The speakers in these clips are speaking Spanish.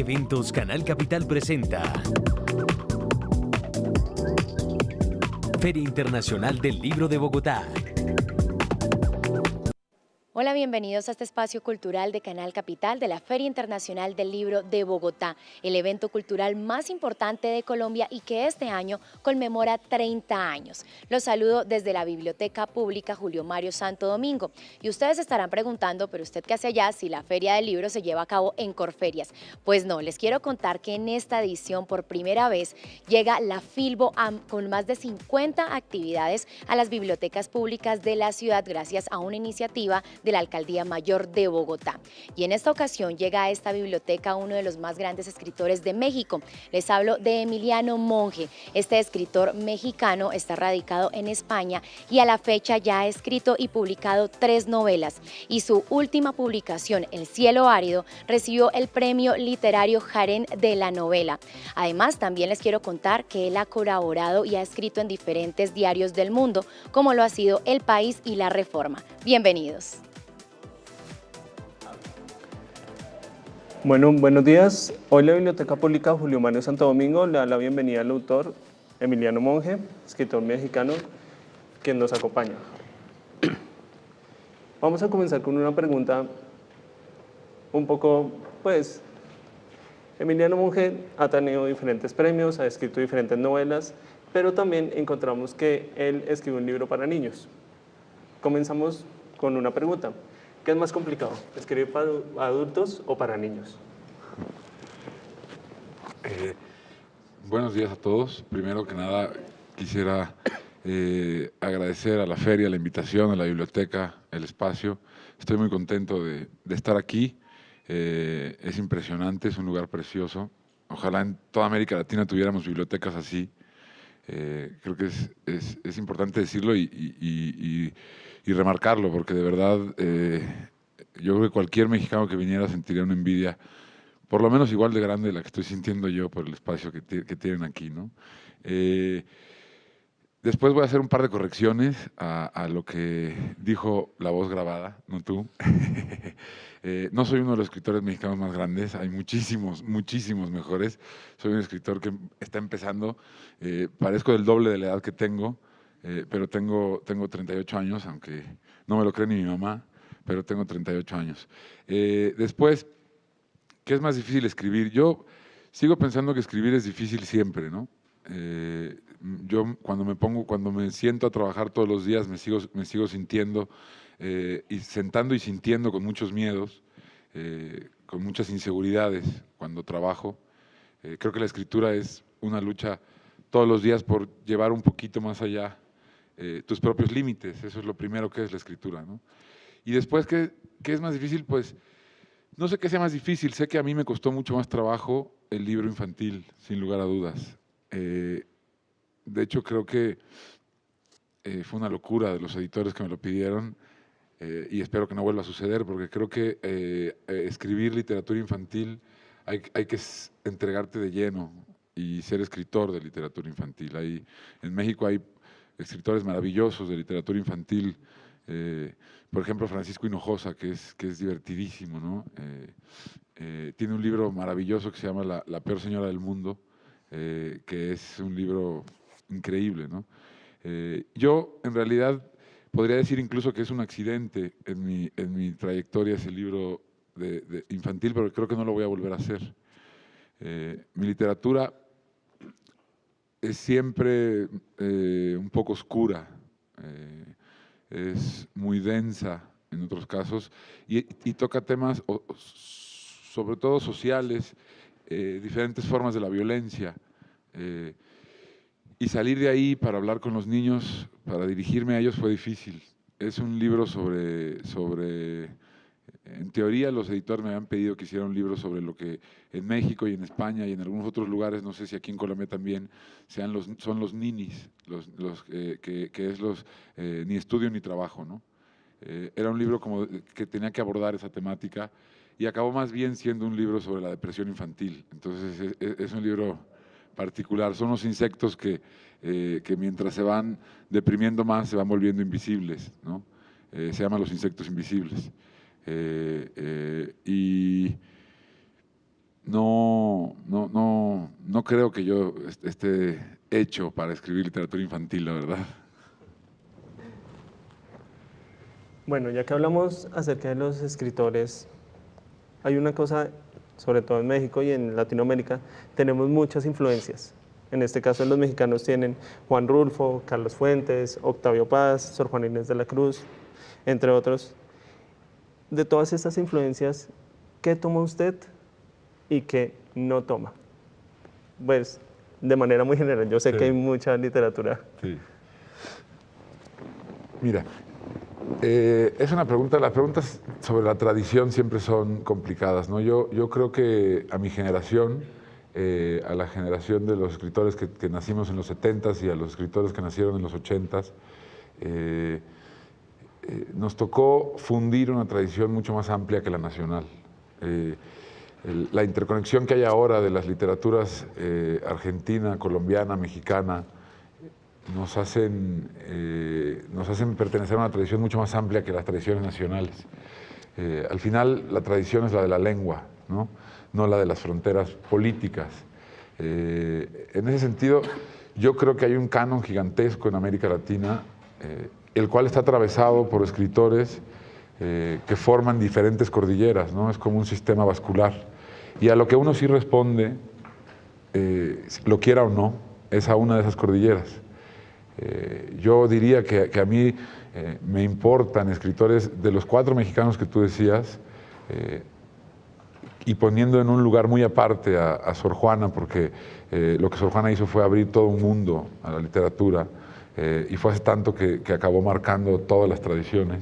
Eventos Canal Capital presenta Feria Internacional del Libro de Bogotá. Hola, bienvenidos a este espacio cultural de Canal Capital de la Feria Internacional del Libro de Bogotá, el evento cultural más importante de Colombia y que este año conmemora 30 años. Los saludo desde la Biblioteca Pública Julio Mario Santo Domingo. Y ustedes estarán preguntando, ¿pero usted qué hace allá si la Feria del Libro se lleva a cabo en Corferias? Pues no, les quiero contar que en esta edición por primera vez llega la Filbo-Am con más de 50 actividades a las bibliotecas públicas de la ciudad gracias a una iniciativa de la Alcaldía Mayor de Bogotá. Y en esta ocasión llega a esta biblioteca uno de los más grandes escritores de México. Les hablo de Emiliano Monge. Este escritor mexicano está radicado en España y a la fecha ya ha escrito y publicado 3 novelas. Y su última publicación, El cielo árido, recibió el premio literario Jarén de la novela. Además, también les quiero contar que él ha colaborado y ha escrito en diferentes diarios del mundo, como lo ha sido El País y La Reforma. Bienvenidos. Bueno, buenos días. Hoy la Biblioteca Pública Julio Mario Santo Domingo le da la bienvenida al autor Emiliano Monge, escritor mexicano, quien nos acompaña. Vamos a comenzar con una pregunta un poco, Emiliano Monge ha tenido diferentes premios, ha escrito diferentes novelas, pero también encontramos que él escribe un libro para niños. Comenzamos con una pregunta. ¿Qué es más complicado, escribir para adultos o para niños? Buenos días a todos. Primero que nada, quisiera agradecer a la feria, la invitación, a la biblioteca, el espacio. Estoy muy contento de estar aquí. Es impresionante, es un lugar precioso. Ojalá en toda América Latina tuviéramos bibliotecas así. Creo que es importante decirlo y remarcarlo, porque de verdad yo creo que cualquier mexicano que viniera sentiría una envidia, por lo menos igual de grande de la que estoy sintiendo yo por el espacio que tienen aquí, ¿no? Después voy a hacer un par de correcciones a lo que dijo la voz grabada, no tú. No soy uno de los escritores mexicanos más grandes, hay muchísimos, muchísimos mejores. Soy un escritor que está empezando, parezco del doble de la edad que tengo, pero tengo 38 años, aunque no me lo cree ni mi mamá, pero tengo 38 años. Después, ¿qué es más difícil escribir? Yo sigo pensando que escribir es difícil siempre, ¿no? Yo cuando me siento a trabajar todos los días me sigo sintiendo y sentando y sintiendo con muchos miedos, con muchas inseguridades cuando trabajo. Creo que la escritura es una lucha todos los días por llevar un poquito más allá tus propios límites. Eso es lo primero que es la escritura, ¿no? Y después, ¿qué es más difícil? Pues no sé qué sea más difícil, sé que a mí me costó mucho más trabajo el libro infantil, sin lugar a dudas. De hecho, creo que fue una locura de los editores que me lo pidieron y espero que no vuelva a suceder, porque creo que escribir literatura infantil hay que entregarte de lleno y ser escritor de literatura infantil. En México hay escritores maravillosos de literatura infantil, por ejemplo, Francisco Hinojosa, que es divertidísimo, ¿no? Tiene un libro maravilloso que se llama La peor señora del mundo, que es un libro increíble, ¿no? Yo, en realidad, podría decir incluso que es un accidente en mi trayectoria ese libro de infantil, pero creo que no lo voy a volver a hacer. Mi literatura es siempre un poco oscura, es muy densa en otros casos y toca temas sobre todo sociales, diferentes formas de la violencia. Y salir de ahí para hablar con los niños, para dirigirme a ellos fue difícil. Es un libro en teoría los editores me habían pedido que hiciera un libro sobre lo que en México y en España y en algunos otros lugares, no sé si aquí en Colombia también, son los ninis, que es los ni estudio ni trabajo, ¿no? Era un libro como que tenía que abordar esa temática y acabó más bien siendo un libro sobre la depresión infantil. Entonces es un libro particular. Son los insectos que mientras se van deprimiendo más se van volviendo invisibles, ¿no? Se llaman los insectos invisibles. Y no no creo que yo esté hecho para escribir literatura infantil, la verdad. Bueno, ya que hablamos acerca de los escritores, hay una cosa, sobre todo en México y en Latinoamérica, tenemos muchas influencias. En este caso, los mexicanos tienen Juan Rulfo, Carlos Fuentes, Octavio Paz, Sor Juana Inés de la Cruz, entre otros. De todas estas influencias, ¿qué toma usted y qué no toma? Pues, de manera muy general, yo sé Sí. que hay mucha literatura. Sí. Mira, es una pregunta, las preguntas sobre la tradición siempre son complicadas, ¿no? Yo creo que a mi generación, a la generación de los escritores que nacimos en los 70s y a los escritores que nacieron en los 80s, nos tocó fundir una tradición mucho más amplia que la nacional. La interconexión que hay ahora de las literaturas argentina, colombiana, mexicana, nos hacen pertenecer a una tradición mucho más amplia que las tradiciones nacionales. Al final, la tradición es la de la lengua, no la de las fronteras políticas. En ese sentido, yo creo que hay un canon gigantesco en América Latina, el cual está atravesado por escritores que forman diferentes cordilleras, ¿no? Es como un sistema vascular. Y a lo que uno sí responde, lo quiera o no, es a una de esas cordilleras. Yo diría que a mí me importan escritores de los 4 mexicanos que tú decías, y poniendo en un lugar muy aparte a Sor Juana, porque lo que Sor Juana hizo fue abrir todo un mundo a la literatura, y fue hace tanto que acabó marcando todas las tradiciones.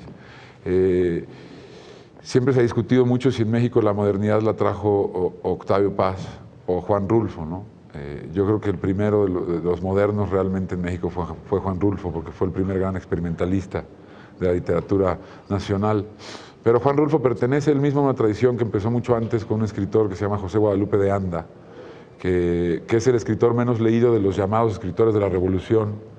Siempre se ha discutido mucho si en México la modernidad la trajo Octavio Paz o Juan Rulfo, ¿no? Yo creo que el primero de los modernos realmente en México fue Juan Rulfo, porque fue el primer gran experimentalista de la literatura nacional. Pero Juan Rulfo pertenece él mismo a una tradición que empezó mucho antes con un escritor que se llama José Guadalupe de Anda, que es el escritor menos leído de los llamados escritores de la Revolución,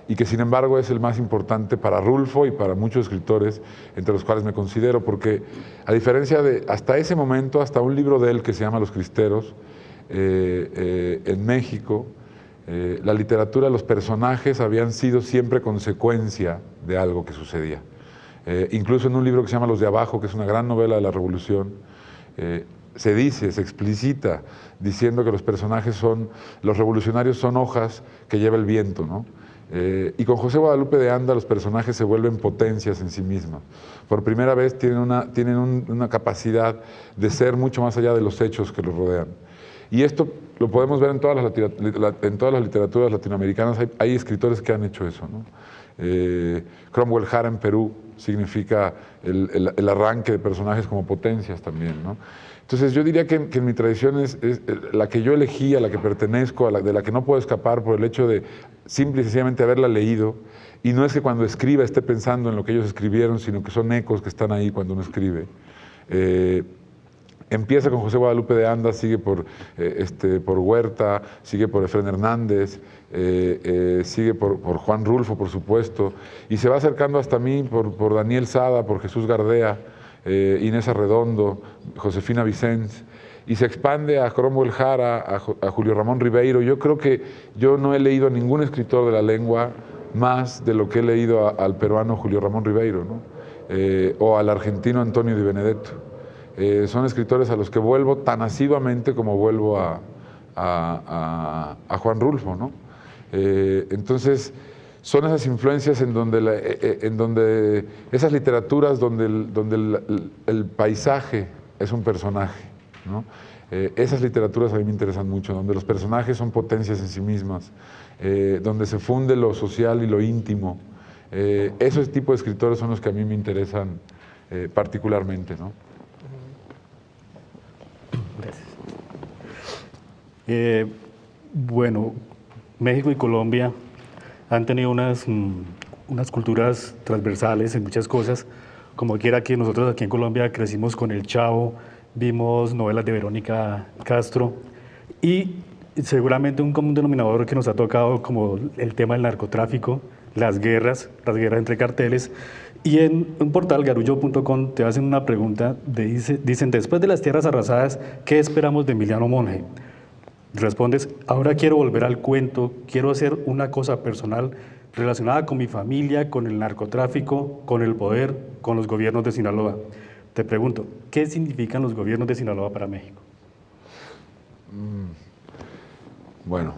y que sin embargo es el más importante para Rulfo y para muchos escritores, entre los cuales me considero, porque a diferencia de hasta ese momento, hasta un libro de él que se llama Los Cristeros, en México, la literatura, los personajes habían sido siempre consecuencia de algo que sucedía. Incluso en un libro que se llama Los de Abajo, que es una gran novela de la Revolución, se dice, se explicita, diciendo que los personajes los revolucionarios son hojas que lleva el viento, ¿no? Y con José Guadalupe de Anda los personajes se vuelven potencias en sí mismos. Por primera vez tienen una capacidad de ser mucho más allá de los hechos que los rodean. Y esto lo podemos ver en todas las literaturas latinoamericanas. Hay escritores que han hecho eso, ¿no? Cromwell Jara en Perú significa el arranque de personajes como potencias también, ¿no? Entonces yo diría que en mi tradición es la que yo elegí, a la que pertenezco, de la que no puedo escapar por el hecho de simple y sencillamente haberla leído, y no es que cuando escriba esté pensando en lo que ellos escribieron, sino que son ecos que están ahí cuando uno escribe. Empieza con José Guadalupe de Anda, sigue por Huerta, sigue por Efrén Hernández, sigue por Juan Rulfo, por supuesto, y se va acercando hasta mí por Daniel Sada, por Jesús Gardea, Inés Arredondo, Josefina Vicens, y se expande a Cromwell Jara, a Julio Ramón Ribeiro. Yo creo que yo no he leído a ningún escritor de la lengua más de lo que he leído al peruano Julio Ramón Ribeiro, ¿no? O al argentino Antonio Di Benedetto. Son escritores a los que vuelvo tan asiduamente como vuelvo a Juan Rulfo, ¿no? Entonces, son esas influencias en donde esas literaturas donde el paisaje es un personaje, ¿no? Esas literaturas a mí me interesan mucho, donde los personajes son potencias en sí mismas, donde se funde lo social y lo íntimo. Esos tipos de escritores son los que a mí me interesan particularmente, ¿no? Gracias. Bueno, México y Colombia han tenido unas culturas transversales en muchas cosas, como quiera que nosotros aquí en Colombia crecimos con El Chavo, vimos novelas de Verónica Castro, y seguramente un común denominador que nos ha tocado como el tema del narcotráfico, las guerras entre carteles. Y en un portal, garullo.com, te hacen una pregunta, dicen, después de las tierras arrasadas, ¿qué esperamos de Emiliano Monge? Respondes, ahora quiero volver al cuento, quiero hacer una cosa personal relacionada con mi familia, con el narcotráfico, con el poder, con los gobiernos de Sinaloa. Te pregunto, ¿qué significan los gobiernos de Sinaloa para México? Bueno,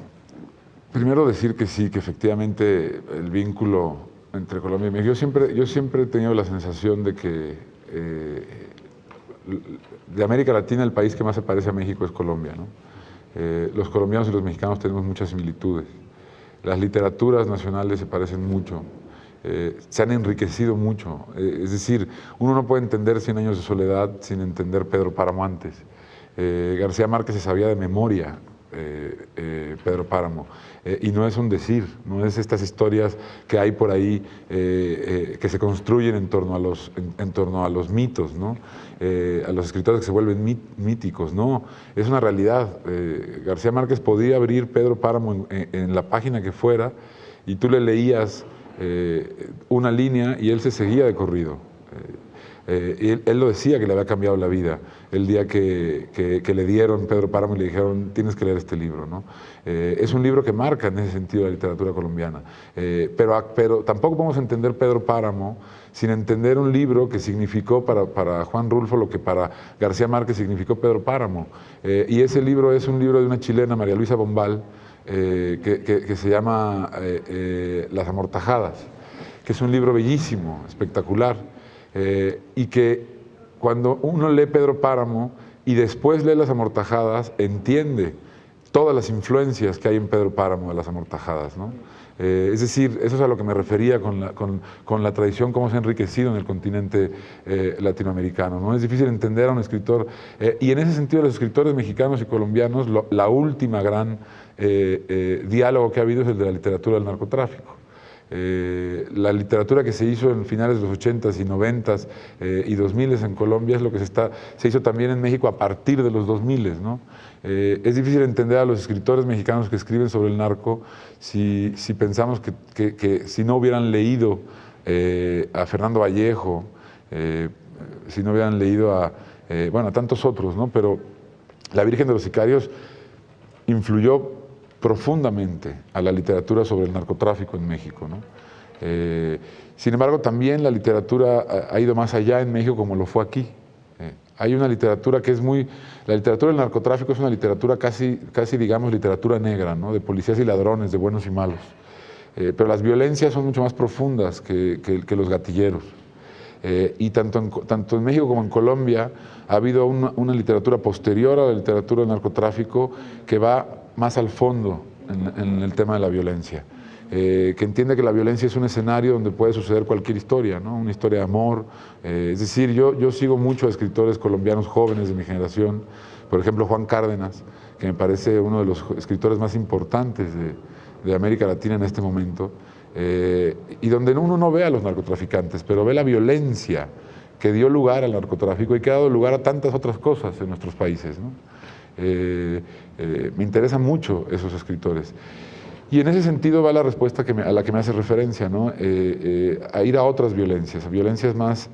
primero decir que sí, que efectivamente el vínculo entre Colombia y México, yo siempre he tenido la sensación de que de América Latina el país que más se parece a México es Colombia, ¿no? Los colombianos y los mexicanos tenemos muchas similitudes. Las literaturas nacionales se parecen mucho, se han enriquecido mucho. Es decir, uno no puede entender 100 años de soledad sin entender Pedro Páramo antes. García Márquez se sabía de memoria Pedro Páramo. Y no es un decir, no es estas historias que hay por ahí que se construyen en torno a los mitos, ¿no? A los escritores que se vuelven míticos, no, es una realidad. García Márquez podía abrir Pedro Páramo en la página que fuera y tú le leías una línea y él se seguía de corrido. Él lo decía que le había cambiado la vida el día que le dieron Pedro Páramo y le dijeron tienes que leer este libro, ¿no? Es un libro que marca en ese sentido la literatura colombiana, pero tampoco podemos entender Pedro Páramo sin entender un libro que significó para Juan Rulfo lo que para García Márquez significó Pedro Páramo, y ese libro es un libro de una chilena, María Luisa Bombal, que se llama Las Amortajadas, que es un libro bellísimo, espectacular. Y que cuando uno lee Pedro Páramo y después lee Las Amortajadas, entiende todas las influencias que hay en Pedro Páramo de Las Amortajadas, ¿no? Es decir, eso es a lo que me refería con la tradición, cómo se ha enriquecido en el continente latinoamericano, ¿no? Es difícil entender a un escritor, y en ese sentido los escritores mexicanos y colombianos, la última gran diálogo que ha habido es el de la literatura del narcotráfico. La literatura que se hizo en finales de los 80s y 90s y 2000s en Colombia es lo que se hizo también en México a partir de los 2000s, ¿no? Es difícil entender a los escritores mexicanos que escriben sobre el narco si pensamos que si no hubieran leído a Fernando Vallejo, si no hubieran leído a tantos otros, ¿no? Pero La Virgen de los Sicarios influyó profundamente a la literatura sobre el narcotráfico en México, ¿no? Sin embargo, también la literatura ha ido más allá en México como lo fue aquí. Hay una literatura que es la literatura del narcotráfico es una literatura casi digamos, literatura negra, ¿no? De policías y ladrones, de buenos y malos. Pero las violencias son mucho más profundas que los gatilleros. Y tanto en México como en Colombia ha habido una literatura posterior a la literatura del narcotráfico que va más al fondo en el tema de la violencia, que entiende que la violencia es un escenario donde puede suceder cualquier historia, ¿no? Una historia de amor. Es decir, yo sigo mucho a escritores colombianos jóvenes de mi generación, por ejemplo Juan Cárdenas, que me parece uno de los escritores más importantes de América Latina en este momento, y donde uno no ve a los narcotraficantes, pero ve la violencia que dio lugar al narcotráfico y que ha dado lugar a tantas otras cosas en nuestros países, ¿no? Me interesan mucho esos escritores. Y en ese sentido va la respuesta a la que me hace referencia, ¿no? A ir a otras violencias, a violencias más...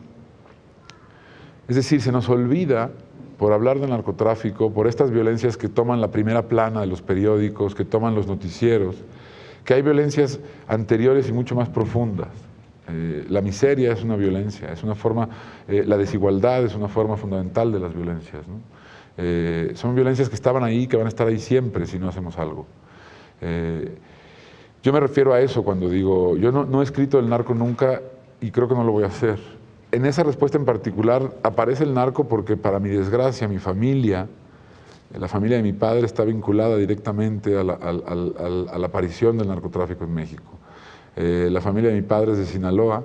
Es decir, se nos olvida, por hablar del narcotráfico, por estas violencias que toman la primera plana de los periódicos, que toman los noticieros, que hay violencias anteriores y mucho más profundas. La miseria es una violencia, es una forma, la desigualdad es una forma fundamental de las violencias, ¿no? Son violencias que estaban ahí, que van a estar ahí siempre si no hacemos algo. Yo me refiero a eso cuando digo, yo no he escrito el narco nunca y creo que no lo voy a hacer. En esa respuesta en particular aparece el narco porque, para mi desgracia, mi familia, la familia de mi padre está vinculada directamente a la aparición del narcotráfico en México. La familia de mi padre es de Sinaloa,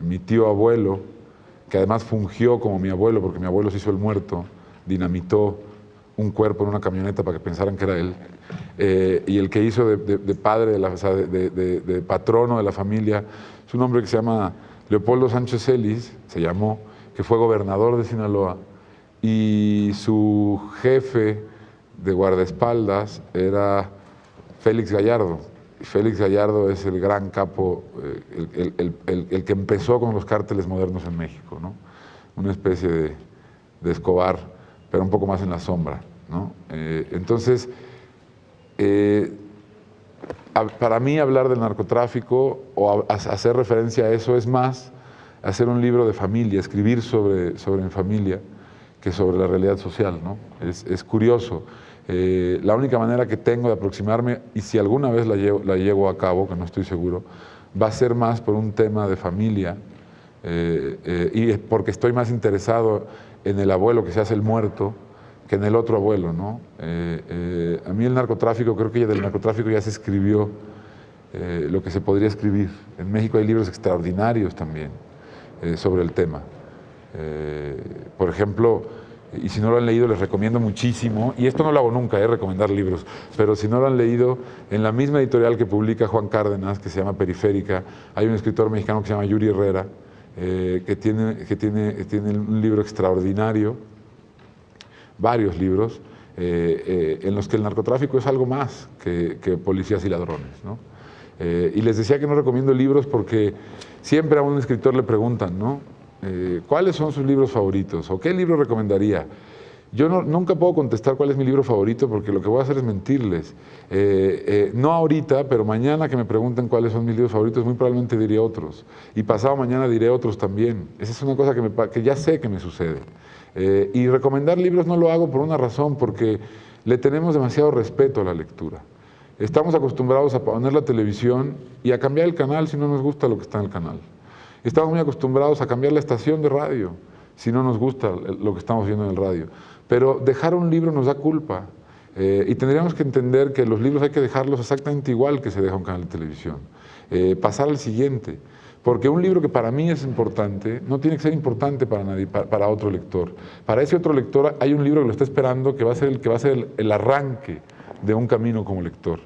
mi tío abuelo, que además fungió como mi abuelo porque mi abuelo se hizo el muerto, dinamitó un cuerpo en una camioneta para que pensaran que era él, y el que hizo de padre, de patrono de la familia, es un hombre que se llama Leopoldo Sánchez Celis, se llamó, que fue gobernador de Sinaloa, y su jefe de guardaespaldas era Félix Gallardo. Félix Gallardo es el gran capo, el que empezó con los cárteles modernos en México, ¿no? Una especie de Escobar, pero un poco más en la sombra. ¿no? Entonces, para mí hablar del narcotráfico o hacer referencia a eso es más hacer un libro de familia, escribir sobre mi familia que sobre la realidad social, ¿no? Es curioso. La única manera que tengo de aproximarme, y si alguna vez la llevo a cabo, que no estoy seguro, va a ser más por un tema de familia, y porque estoy más interesado en el abuelo que se hace el muerto que en el otro abuelo, ¿no? A mí el narcotráfico, creo que del narcotráfico ya se escribió lo que se podría escribir. En México hay libros extraordinarios también sobre el tema. Por ejemplo, y si no lo han leído les recomiendo muchísimo, y esto no lo hago nunca, recomendar libros, pero si no lo han leído, en la misma editorial que publica Juan Cárdenas, que se llama Periférica, hay un escritor mexicano que se llama Yuri Herrera, que tiene un libro extraordinario, varios libros, en los que el narcotráfico es algo más que policías y ladrones, ¿no? Y les decía que no recomiendo libros porque siempre a un escritor le preguntan, ¿no? ¿Cuáles son sus libros favoritos? ¿O qué libro recomendaría? Yo nunca puedo contestar cuál es mi libro favorito porque lo que voy a hacer es mentirles. No ahorita, pero mañana que me pregunten cuáles son mis libros favoritos, muy probablemente diré otros. Y pasado mañana diré otros también. Esa es una cosa que ya sé que me sucede. Y recomendar libros no lo hago por una razón, porque le tenemos demasiado respeto a la lectura. Estamos acostumbrados a poner la televisión y a cambiar el canal si no nos gusta lo que está en el canal. Estamos muy acostumbrados a cambiar la estación de radio si no nos gusta lo que estamos viendo en el radio. Pero dejar un libro nos da culpa, y tendríamos que entender que los libros hay que dejarlos exactamente igual que se deja un canal de televisión. Pasar al siguiente. Porque un libro que para mí es importante, no tiene que ser importante para nadie, para otro lector. Para ese otro lector hay un libro que lo está esperando, que va a ser el arranque de un camino como lector.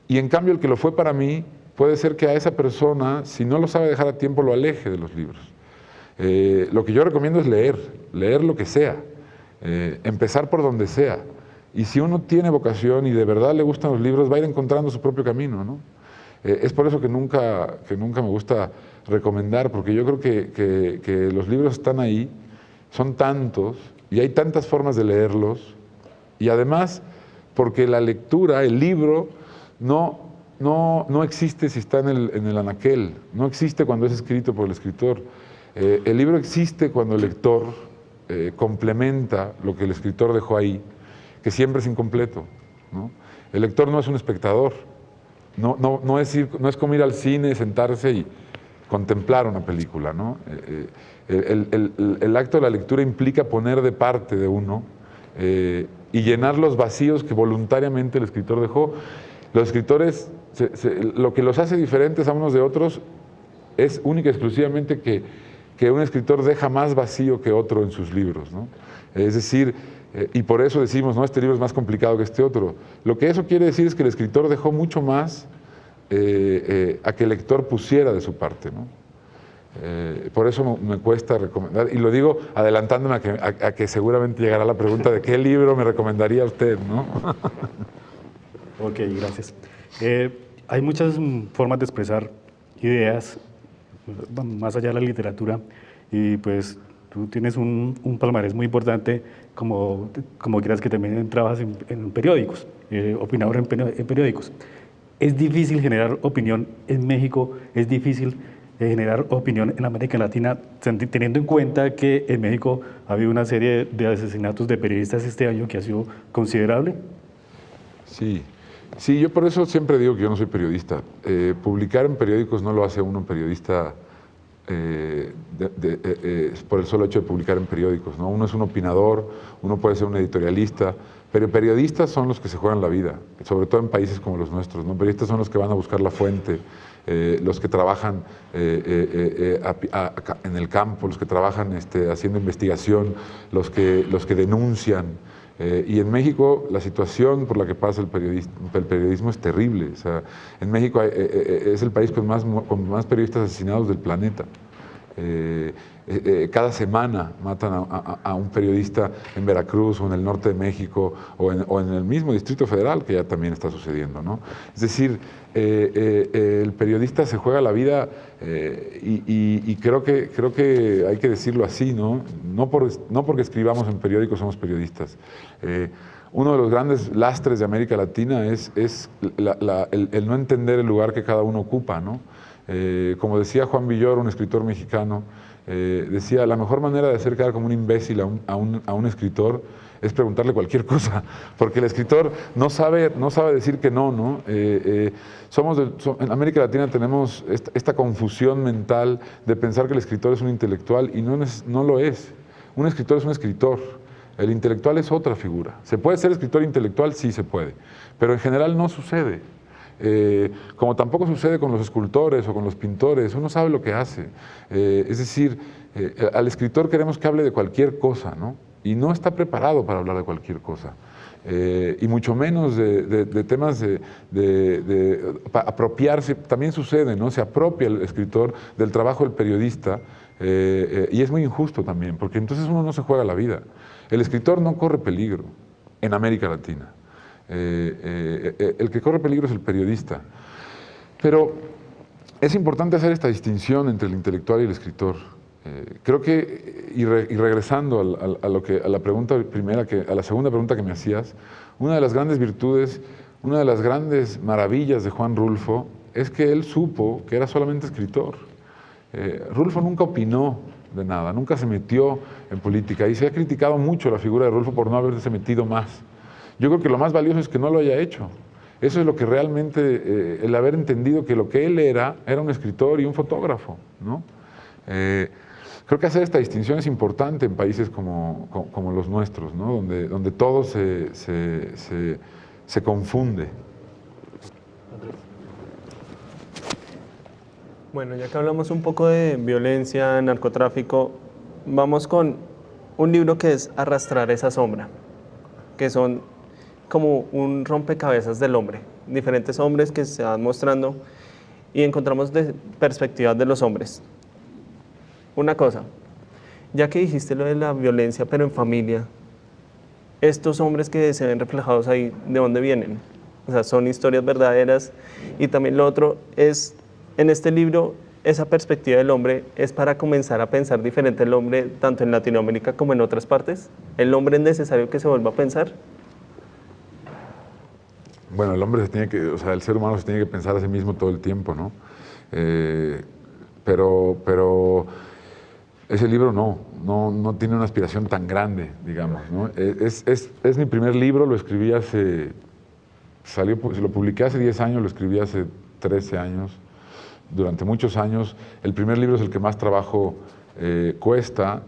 Y en cambio el que lo fue para mí, puede ser que a esa persona, si no lo sabe dejar a tiempo, lo aleje de los libros. Lo que yo recomiendo es leer lo que sea, empezar por donde sea. Y si uno tiene vocación y de verdad le gustan los libros, va a ir encontrando su propio camino, ¿no? Es por eso que nunca me gusta recomendar, porque yo creo que los libros están ahí, son tantos, y hay tantas formas de leerlos, y además, porque la lectura, el libro, no existe si está en el anaquel, no existe cuando es escrito por el escritor. El libro existe cuando el lector complementa lo que el escritor dejó ahí, que siempre es incompleto, ¿no? El lector no es un espectador. No es como ir al cine, sentarse y contemplar una película, ¿no? El acto de la lectura implica poner de parte de uno y llenar los vacíos que voluntariamente el escritor dejó. Los escritores, lo que los hace diferentes a unos de otros es única y exclusivamente que un escritor deja más vacío que otro en sus libros, ¿no? Es decir, y por eso decimos, no, este libro es más complicado que este otro. Lo que eso quiere decir es que el escritor dejó mucho más a que el lector pusiera de su parte, ¿no? Por eso me cuesta recomendar, y lo digo adelantándome a que seguramente llegará la pregunta de qué libro me recomendaría usted, ¿no? Ok, gracias. Hay muchas formas de expresar ideas más allá de la literatura, y pues tú tienes un palmarés muy importante, como quieras, que también trabajas en periódicos, opinador en periódicos. Es difícil generar opinión en México, es difícil generar opinión en América Latina, teniendo en cuenta que en México ha habido una serie de asesinatos de periodistas este año que ha sido considerable. Sí, yo por eso siempre digo que yo no soy periodista. Publicar en periódicos no lo hace uno periodista por el solo hecho de publicar en periódicos, ¿no? Uno es un opinador, uno puede ser un editorialista, pero periodistas son los que se juegan la vida, sobre todo en países como los nuestros, ¿no? Periodistas son los que van a buscar la fuente, los que trabajan en el campo, los que trabajan haciendo investigación, los que denuncian. Y en México la situación por la que pasa el periodismo es terrible. O sea, en México es el país con más periodistas asesinados del planeta. Cada semana matan a un periodista en Veracruz o en el norte de México o en el mismo Distrito Federal, que ya también está sucediendo, ¿no? Es decir, el periodista se juega la vida y creo que hay que decirlo así, ¿no? No porque escribamos en periódicos somos periodistas. Uno de los grandes lastres de América Latina es el no entender el lugar que cada uno ocupa, ¿no? Como decía Juan Villoro, un escritor mexicano, decía, la mejor manera de hacer quedar como un imbécil a un escritor es preguntarle cualquier cosa, porque el escritor no sabe decir que no, ¿no? En América Latina tenemos esta confusión mental de pensar que el escritor es un intelectual y no lo es. Un escritor es un escritor. El intelectual es otra figura. ¿Se puede ser escritor intelectual? Sí se puede, pero en general no sucede. Como tampoco sucede con los escultores o con los pintores, uno sabe lo que hace. Es decir, al escritor queremos que hable de cualquier cosa, ¿no? Y no está preparado para hablar de cualquier cosa. Y mucho menos de temas de apropiarse. También sucede, ¿no? Se apropia el escritor del trabajo del periodista y es muy injusto también, porque entonces uno no se juega la vida. El escritor no corre peligro en América Latina. El que corre peligro es el periodista. Pero es importante hacer esta distinción entre el intelectual y el escritor. Creo que, y regresando a la pregunta primera, a la segunda pregunta que me hacías, una de las grandes virtudes, una de las grandes maravillas de Juan Rulfo es que él supo que era solamente escritor. Rulfo nunca opinó de nada, nunca se metió en política y se ha criticado mucho la figura de Rulfo por no haberse metido más. Yo creo que lo más valioso es que no lo haya hecho. Eso es lo que realmente, el haber entendido que lo que él era un escritor y un fotógrafo, ¿no? Creo que hacer esta distinción es importante en países como los nuestros, ¿no? Donde todo se confunde. Bueno, ya que hablamos un poco de violencia, narcotráfico, vamos con un libro que es Arrastrar esa sombra, que son como un rompecabezas del hombre, diferentes hombres que se van mostrando y encontramos de perspectivas de los hombres. Una cosa, ya que dijiste lo de la violencia, pero en familia, estos hombres que se ven reflejados ahí, ¿de dónde vienen? O sea, son historias verdaderas. Y también lo otro es, en este libro, esa perspectiva del hombre es para comenzar a pensar diferente el hombre, tanto en Latinoamérica como en otras partes. ¿El hombre es necesario que se vuelva a pensar? Bueno, el hombre el ser humano se tiene que pensar a sí mismo todo el tiempo, ¿no? Pero ese libro no tiene una aspiración tan grande, digamos, ¿no? Es mi primer libro, lo escribí lo publiqué hace 10 años, lo escribí hace 13 años, durante muchos años. El primer libro es el que más trabajo cuesta.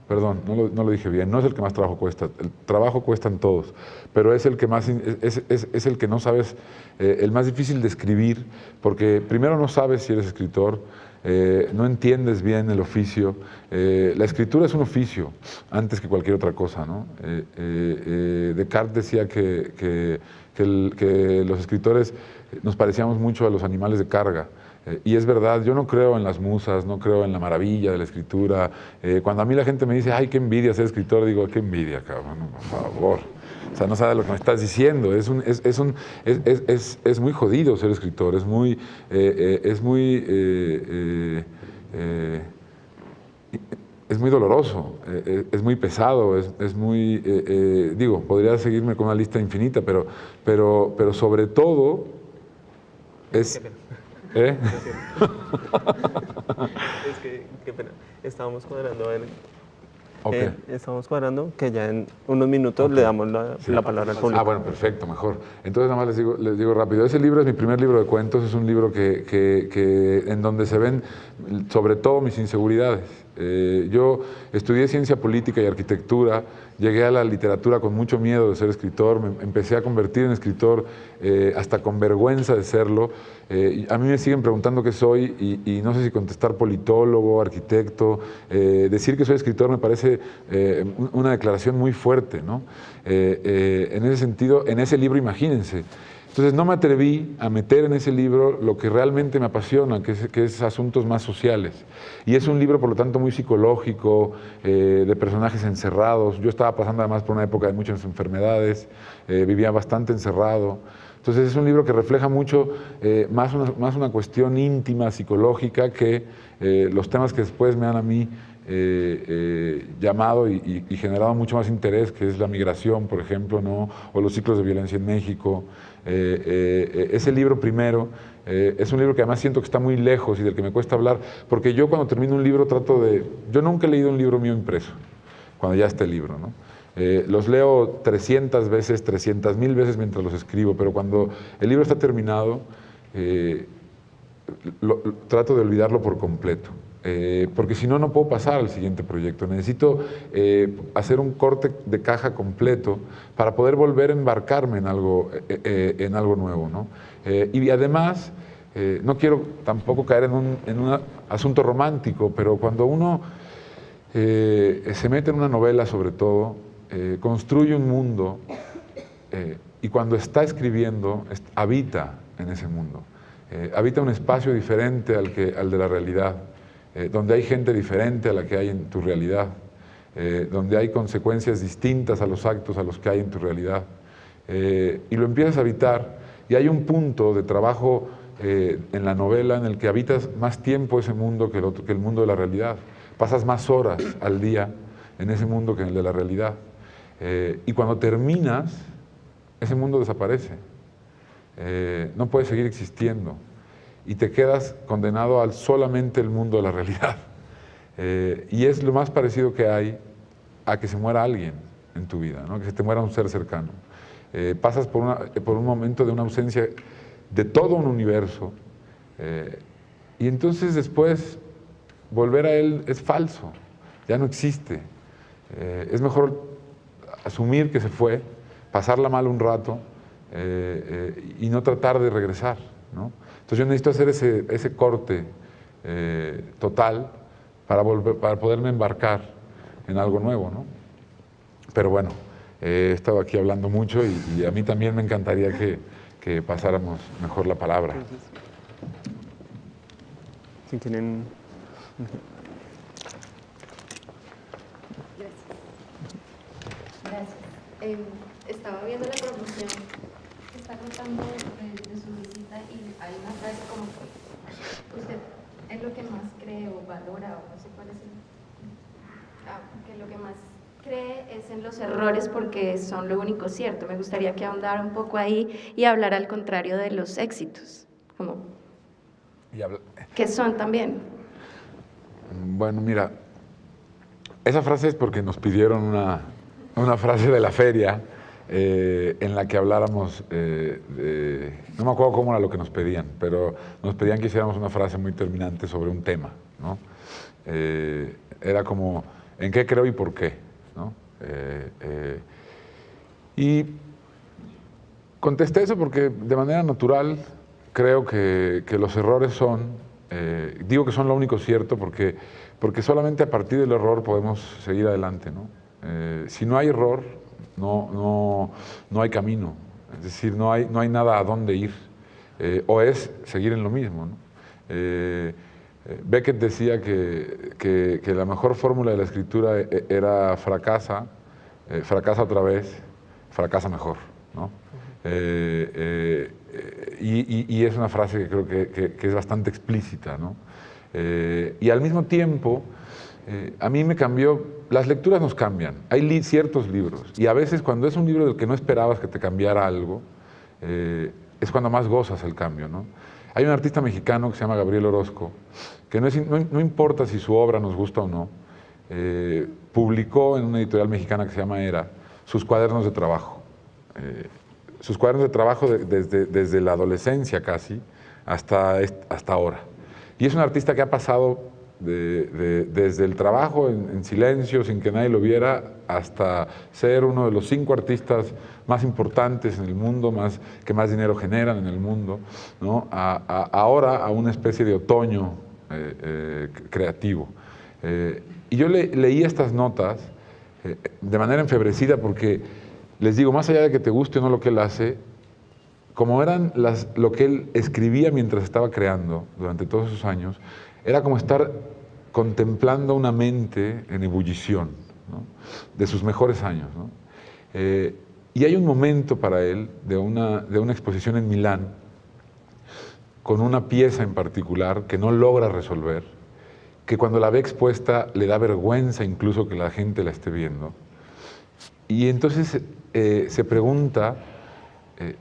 Perdón, no lo dije bien, no es el que más trabajo cuesta, el trabajo cuestan todos, pero es el que más, es el que no sabes, el más difícil de escribir, porque primero no sabes si eres escritor, no entiendes bien el oficio. La escritura es un oficio antes que cualquier otra cosa, ¿no? Descartes decía que los escritores nos parecíamos mucho a los animales de carga. Y es verdad, yo no creo en las musas, no creo en la maravilla de la escritura. Cuando a mí la gente me dice, ay, qué envidia ser escritor, digo, qué envidia, cabrón, por favor. O sea, no sabes lo que me estás diciendo. Es muy jodido ser escritor, es muy doloroso, es muy pesado, es muy, podría seguirme con una lista infinita, pero sobre todo es... ¿Eh? Es que, qué pena, estábamos cuadrando, Okay. Estamos cuadrando que ya en unos minutos le damos la palabra al público. Bueno, perfecto, mejor. Entonces nada más les digo rápido, ese libro es mi primer libro de cuentos, es un libro en donde se ven sobre todo mis inseguridades. Yo estudié ciencia política y arquitectura, llegué a la literatura con mucho miedo de ser escritor, me empecé a convertir en escritor hasta con vergüenza de serlo. A mí me siguen preguntando qué soy y no sé si contestar politólogo, arquitecto. Decir que soy escritor me parece una declaración muy fuerte, ¿no? En ese sentido, en ese libro, imagínense, Entonces no me atreví a meter en ese libro lo que realmente me apasiona, que es asuntos más sociales. Y es un libro, por lo tanto, muy psicológico, de personajes encerrados. Yo estaba pasando además por una época de muchas enfermedades, vivía bastante encerrado. Entonces es un libro que refleja mucho más una cuestión íntima, psicológica, que los temas que después me han a mí llamado y generado mucho más interés, que es la migración, por ejemplo, ¿no? O los ciclos de violencia en México. Ese libro primero es un libro que además siento que está muy lejos y del que me cuesta hablar, porque yo cuando termino un libro trato de... Yo nunca he leído un libro mío impreso, cuando ya está el libro, ¿no? Los leo 300 veces, 300,000 veces mientras los escribo, pero cuando el libro está terminado, trato de olvidarlo por completo. Porque si no, no puedo pasar al siguiente proyecto. Necesito hacer un corte de caja completo para poder volver a embarcarme en algo nuevo, ¿no? Y además, no quiero tampoco caer en un asunto romántico, pero cuando uno se mete en una novela, sobre todo, construye un mundo y cuando está escribiendo, habita en ese mundo. Habita un espacio diferente al de la realidad. Donde hay gente diferente a la que hay en tu realidad, donde hay consecuencias distintas a los actos a los que hay en tu realidad. Y lo empiezas a habitar, y hay un punto de trabajo en la novela en el que habitas más tiempo ese mundo que el mundo de la realidad. Pasas más horas al día en ese mundo que en el de la realidad. Y cuando terminas, ese mundo desaparece. No puede seguir existiendo. Y te quedas condenado al solamente el mundo de la realidad. Y es lo más parecido que hay a que se muera alguien en tu vida, ¿no? Que se te muera un ser cercano. Pasas por un momento de una ausencia de todo un universo, y entonces después volver a él es falso, ya no existe. Es mejor asumir que se fue, pasarla mal un rato, y no tratar de regresar, ¿no? Entonces yo necesito hacer ese corte total para poderme embarcar en algo nuevo, ¿no? Pero bueno, he estado aquí hablando mucho y a mí también me encantaría que pasáramos mejor la palabra. Si tienen... Gracias. Estaba viendo la promoción que está contando de su visita y hay una frase como que usted es lo que más cree o valora, o no sé cuál es que lo que más cree es en los errores porque son lo único cierto. Me gustaría que ahondara un poco ahí y hablar al contrario de los éxitos, como que son también. Bueno, mira, esa frase es porque nos pidieron una frase de la feria en la que habláramos no me acuerdo cómo era lo que nos pedían, pero nos pedían que hiciéramos una frase muy terminante sobre un tema, ¿no? Era como, ¿en qué creo y por qué? ¿No? Y contesté eso porque de manera natural creo que los errores son, digo que son lo único cierto porque solamente a partir del error podemos seguir adelante, ¿no? Si no hay error, no hay camino, es decir, no hay nada a dónde ir, o es seguir en lo mismo, ¿no? Beckett decía que la mejor fórmula de la escritura era fracasa otra vez, fracasa mejor, ¿no? Y es una frase que creo que es bastante explícita, ¿no? Y al mismo tiempo, a mí me cambió, las lecturas nos cambian, hay ciertos libros, y a veces cuando es un libro del que no esperabas que te cambiara algo, es cuando más gozas el cambio, ¿no? Hay un artista mexicano que se llama Gabriel Orozco, que no importa si su obra nos gusta o no, publicó en una editorial mexicana que se llama Era sus cuadernos de trabajo. Sus cuadernos de trabajo desde la adolescencia casi hasta ahora. Y es un artista que ha pasado desde el trabajo en silencio, sin que nadie lo viera, hasta ser uno de los 5 artistas más importantes en el mundo, que más dinero generan en el mundo, ¿no? Ahora a una especie de otoño creativo. Y yo leí estas notas de manera enfebrecida porque, les digo, más allá de que te guste o no lo que él hace, como eran lo que él escribía mientras estaba creando durante todos esos años, era como estar contemplando una mente en ebullición, ¿no? De sus mejores años, ¿no? Y hay un momento para él de una exposición en Milán con una pieza en particular que no logra resolver, que cuando la ve expuesta le da vergüenza incluso que la gente la esté viendo. Y entonces se pregunta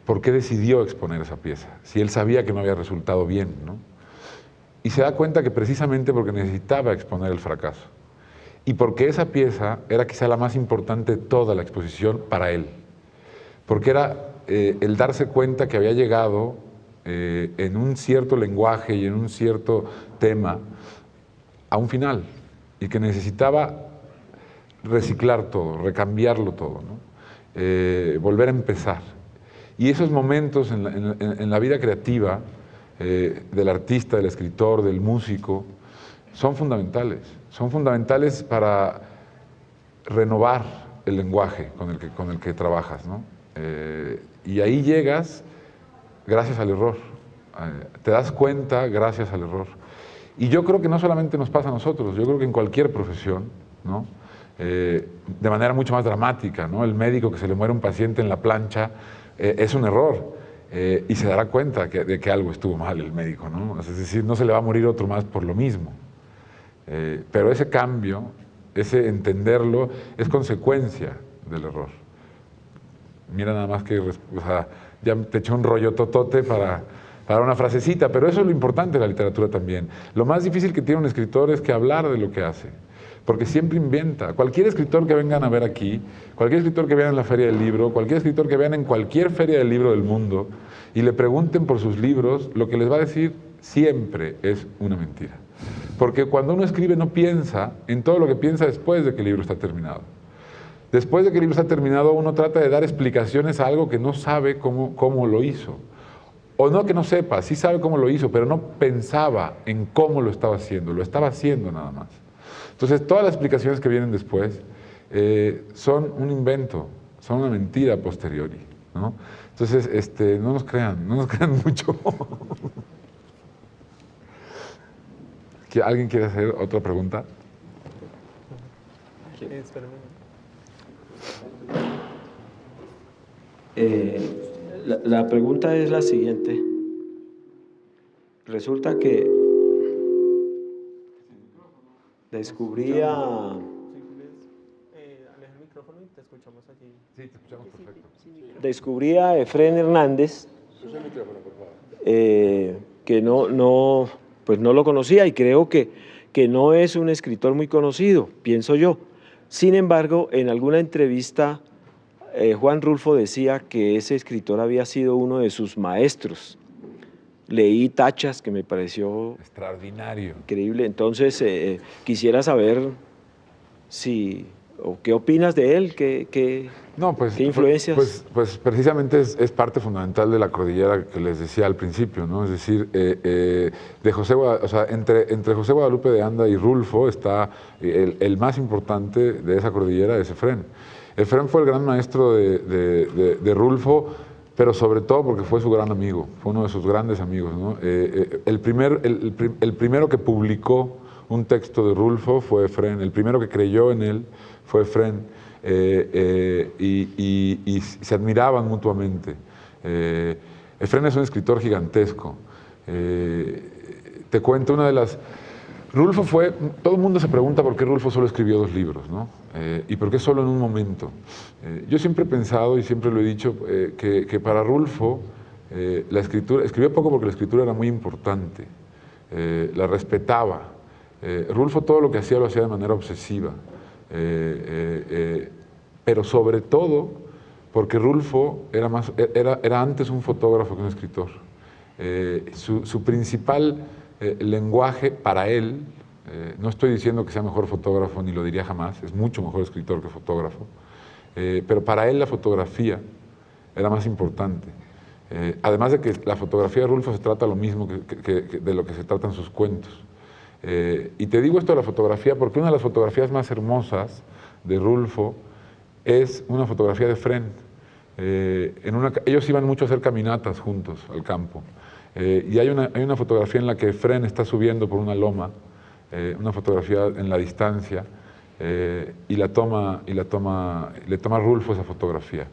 por qué decidió exponer esa pieza, si él sabía que no había resultado bien, ¿no? Y se da cuenta que precisamente porque necesitaba exponer el fracaso y porque esa pieza era quizá la más importante de toda la exposición para él, porque era el darse cuenta que había llegado en un cierto lenguaje y en un cierto tema a un final y que necesitaba reciclar todo, recambiarlo todo, ¿no? Volver a empezar. Y esos momentos en la vida creativa del artista, del escritor, del músico, son fundamentales para renovar el lenguaje con el que trabajas, ¿no? Y ahí llegas gracias al error, te das cuenta gracias al error. Y yo creo que no solamente nos pasa a nosotros, yo creo que en cualquier profesión, ¿no? De manera mucho más dramática, ¿no? El médico que se le muere un paciente en la plancha es un error y se dará cuenta de que algo estuvo mal el médico, ¿no? Es decir, no se le va a morir otro más por lo mismo. Pero ese cambio, ese entenderlo, es consecuencia del error. Mira nada más que, o sea, ya te eché un rollo totote para una frasecita, pero eso es lo importante de la literatura también. Lo más difícil que tiene un escritor es que hablar de lo que hace, porque siempre inventa. Cualquier escritor que vengan a ver aquí, cualquier escritor que vean en la Feria del Libro, cualquier escritor que vean en cualquier feria del libro del mundo y le pregunten por sus libros, lo que les va a decir siempre es una mentira. Porque cuando uno escribe no piensa en todo lo que piensa después de que el libro está terminado. Después de que el libro está terminado, uno trata de dar explicaciones a algo que no sabe cómo lo hizo. O no que no sepa, sí sabe cómo lo hizo, pero no pensaba en cómo lo estaba haciendo nada más. Entonces, todas las explicaciones que vienen después son un invento, son una mentira a posteriori, ¿no? Entonces, no nos crean mucho. ¿Alguien quiere hacer otra pregunta? La pregunta es la siguiente. Resulta que descubría... Descubrí a Efrén Hernández, que pues no lo conocía y creo que no es un escritor muy conocido, pienso yo. Sin embargo, en alguna entrevista, Juan Rulfo decía que ese escritor había sido uno de sus maestros. Leí Tachas, que me pareció extraordinario, increíble. Entonces, quisiera saber qué opinas de él, qué influencias. Pues precisamente es parte fundamental de la cordillera que les decía al principio, ¿no? Es decir, entre José Guadalupe de Anda y Rulfo está el más importante de esa cordillera es Efrén. Efrén fue el gran maestro de Rulfo, pero sobre todo porque fue su gran amigo, fue uno de sus grandes amigos, ¿no? El primero que publicó un texto de Rulfo fue Efrén, el primero que creyó en él fue Efrén, y se admiraban mutuamente. Efrén es un escritor gigantesco. Te cuento una de las... Rulfo fue... Todo el mundo se pregunta por qué Rulfo solo escribió 2 libros, ¿no? Y por qué solo en un momento. Yo siempre he pensado y siempre lo he dicho que para Rulfo la escritura... Escribió poco porque la escritura era muy importante. La respetaba. Rulfo todo lo que hacía lo hacía de manera obsesiva. Pero sobre todo porque Rulfo era antes un fotógrafo que un escritor. Su principal lenguaje para él, no estoy diciendo que sea mejor fotógrafo, ni lo diría jamás, es mucho mejor escritor que fotógrafo, pero para él la fotografía era más importante. Además de que la fotografía de Rulfo se trata lo mismo de lo que se tratan sus cuentos. Y te digo esto de la fotografía porque una de las fotografías más hermosas de Rulfo es una fotografía de Efrén. Ellos iban mucho a hacer caminatas juntos al campo. Y hay una fotografía en la que Efrén está subiendo por una loma, una fotografía en la distancia, y le toma Rulfo esa fotografía.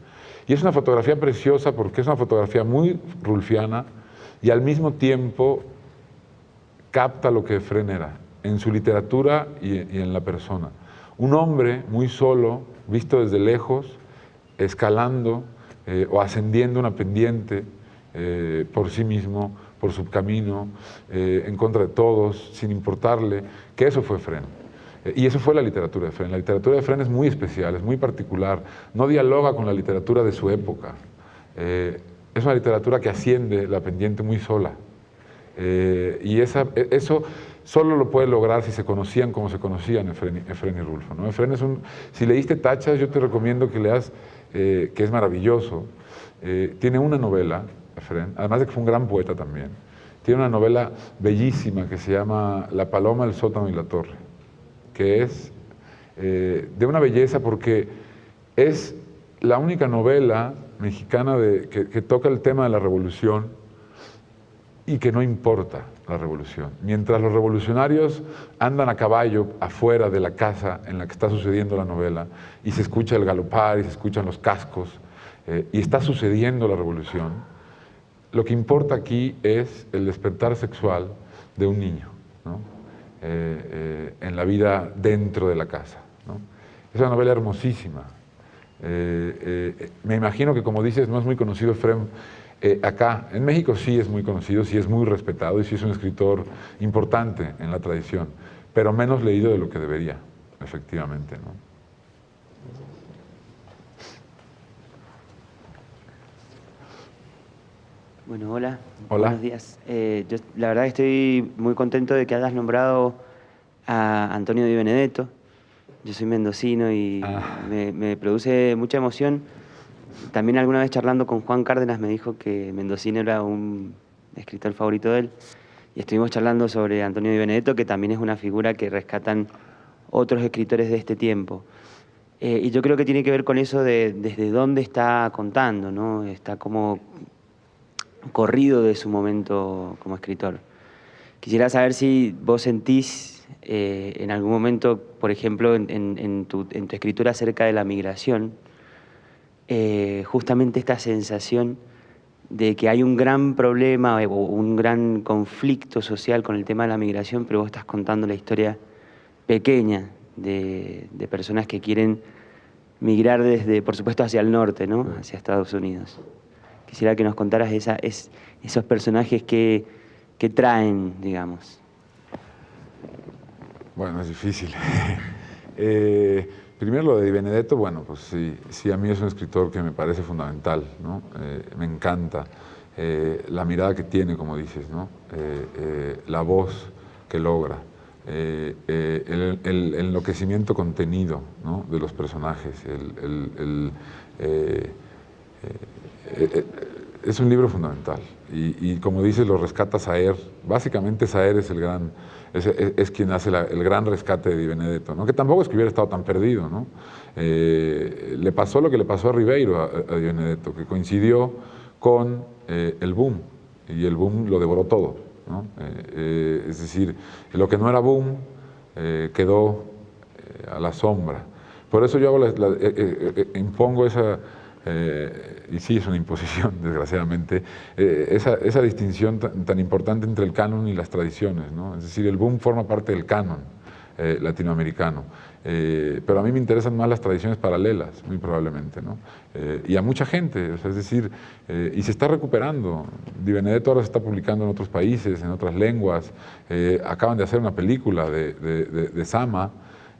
Y es una fotografía preciosa porque es una fotografía muy rulfiana y al mismo tiempo capta lo que Efrén era, en su literatura y en la persona. Un hombre muy solo, visto desde lejos, escalando o ascendiendo una pendiente por sí mismo, por su camino, en contra de todos, sin importarle, que eso fue Efrén. Y eso fue la literatura de Efrén. La literatura de Efrén es muy especial, es muy particular, no dialoga con la literatura de su época. Es una literatura que asciende la pendiente muy sola. Y eso solo lo puede lograr si se conocían como se conocían Efrén y Rulfo, ¿no? Efrén si leíste Tachas, yo te recomiendo que leas, que es maravilloso. Tiene una novela, Efrén, además de que fue un gran poeta también. Tiene una novela bellísima que se llama La paloma, el sótano y la torre, que es de una belleza porque es la única novela mexicana que toca el tema de la revolución y que no importa la revolución. Mientras los revolucionarios andan a caballo afuera de la casa en la que está sucediendo la novela y se escucha el galopar y se escuchan los cascos y está sucediendo la revolución, lo que importa aquí es el despertar sexual de un niño, ¿no? En la vida dentro de la casa, ¿no? Es una novela hermosísima. Me imagino que, como dices, no es muy conocido Efrén acá. En México sí es muy conocido, sí es muy respetado y sí es un escritor importante en la tradición, pero menos leído de lo que debería, efectivamente, ¿no? Bueno, hola. Hola. Buenos días. Yo la verdad que estoy muy contento de que hayas nombrado a Antonio Di Benedetto. Yo soy mendocino y me produce mucha emoción. También alguna vez charlando con Juan Cárdenas me dijo que mendocino era un escritor favorito de él. Y estuvimos charlando sobre Antonio Di Benedetto, que también es una figura que rescatan otros escritores de este tiempo. Y yo creo que tiene que ver con eso de desde dónde está contando, ¿no? Está como corrido de su momento como escritor. Quisiera saber si vos sentís en algún momento, por ejemplo, en tu escritura acerca de la migración, justamente esta sensación de que hay un gran problema o un gran conflicto social con el tema de la migración, pero vos estás contando la historia pequeña de personas que quieren migrar desde, por supuesto, hacia el norte, ¿no? Hacia Estados Unidos. Quisiera que nos contaras esos personajes que traen, digamos. Bueno, es difícil. Primero lo de Di Benedetto, bueno, pues sí, a mí es un escritor que me parece fundamental, ¿no? Me encanta la mirada que tiene, como dices, ¿no? La voz que logra, el enloquecimiento contenido, ¿no? De los personajes, es un libro fundamental y como dices, lo rescata Saer. Básicamente Saer es quien hace el gran rescate de Di Benedetto, ¿no? Que tampoco es que hubiera estado tan perdido, ¿no? Le pasó lo que le pasó a Ribeiro, a Di Benedetto, que coincidió con el boom, y el boom lo devoró todo, ¿no? Es decir, lo que no era boom quedó a la sombra. Por eso yo impongo esa... y sí es una imposición, desgraciadamente, esa distinción tan importante entre el canon y las tradiciones, ¿no? Es decir, el boom forma parte del canon latinoamericano, pero a mí me interesan más las tradiciones paralelas, muy probablemente, ¿no? Y a mucha gente, o sea, es decir, y se está recuperando. Di Benedetto ahora se está publicando en otros países, en otras lenguas. Acaban de hacer una película de Sama,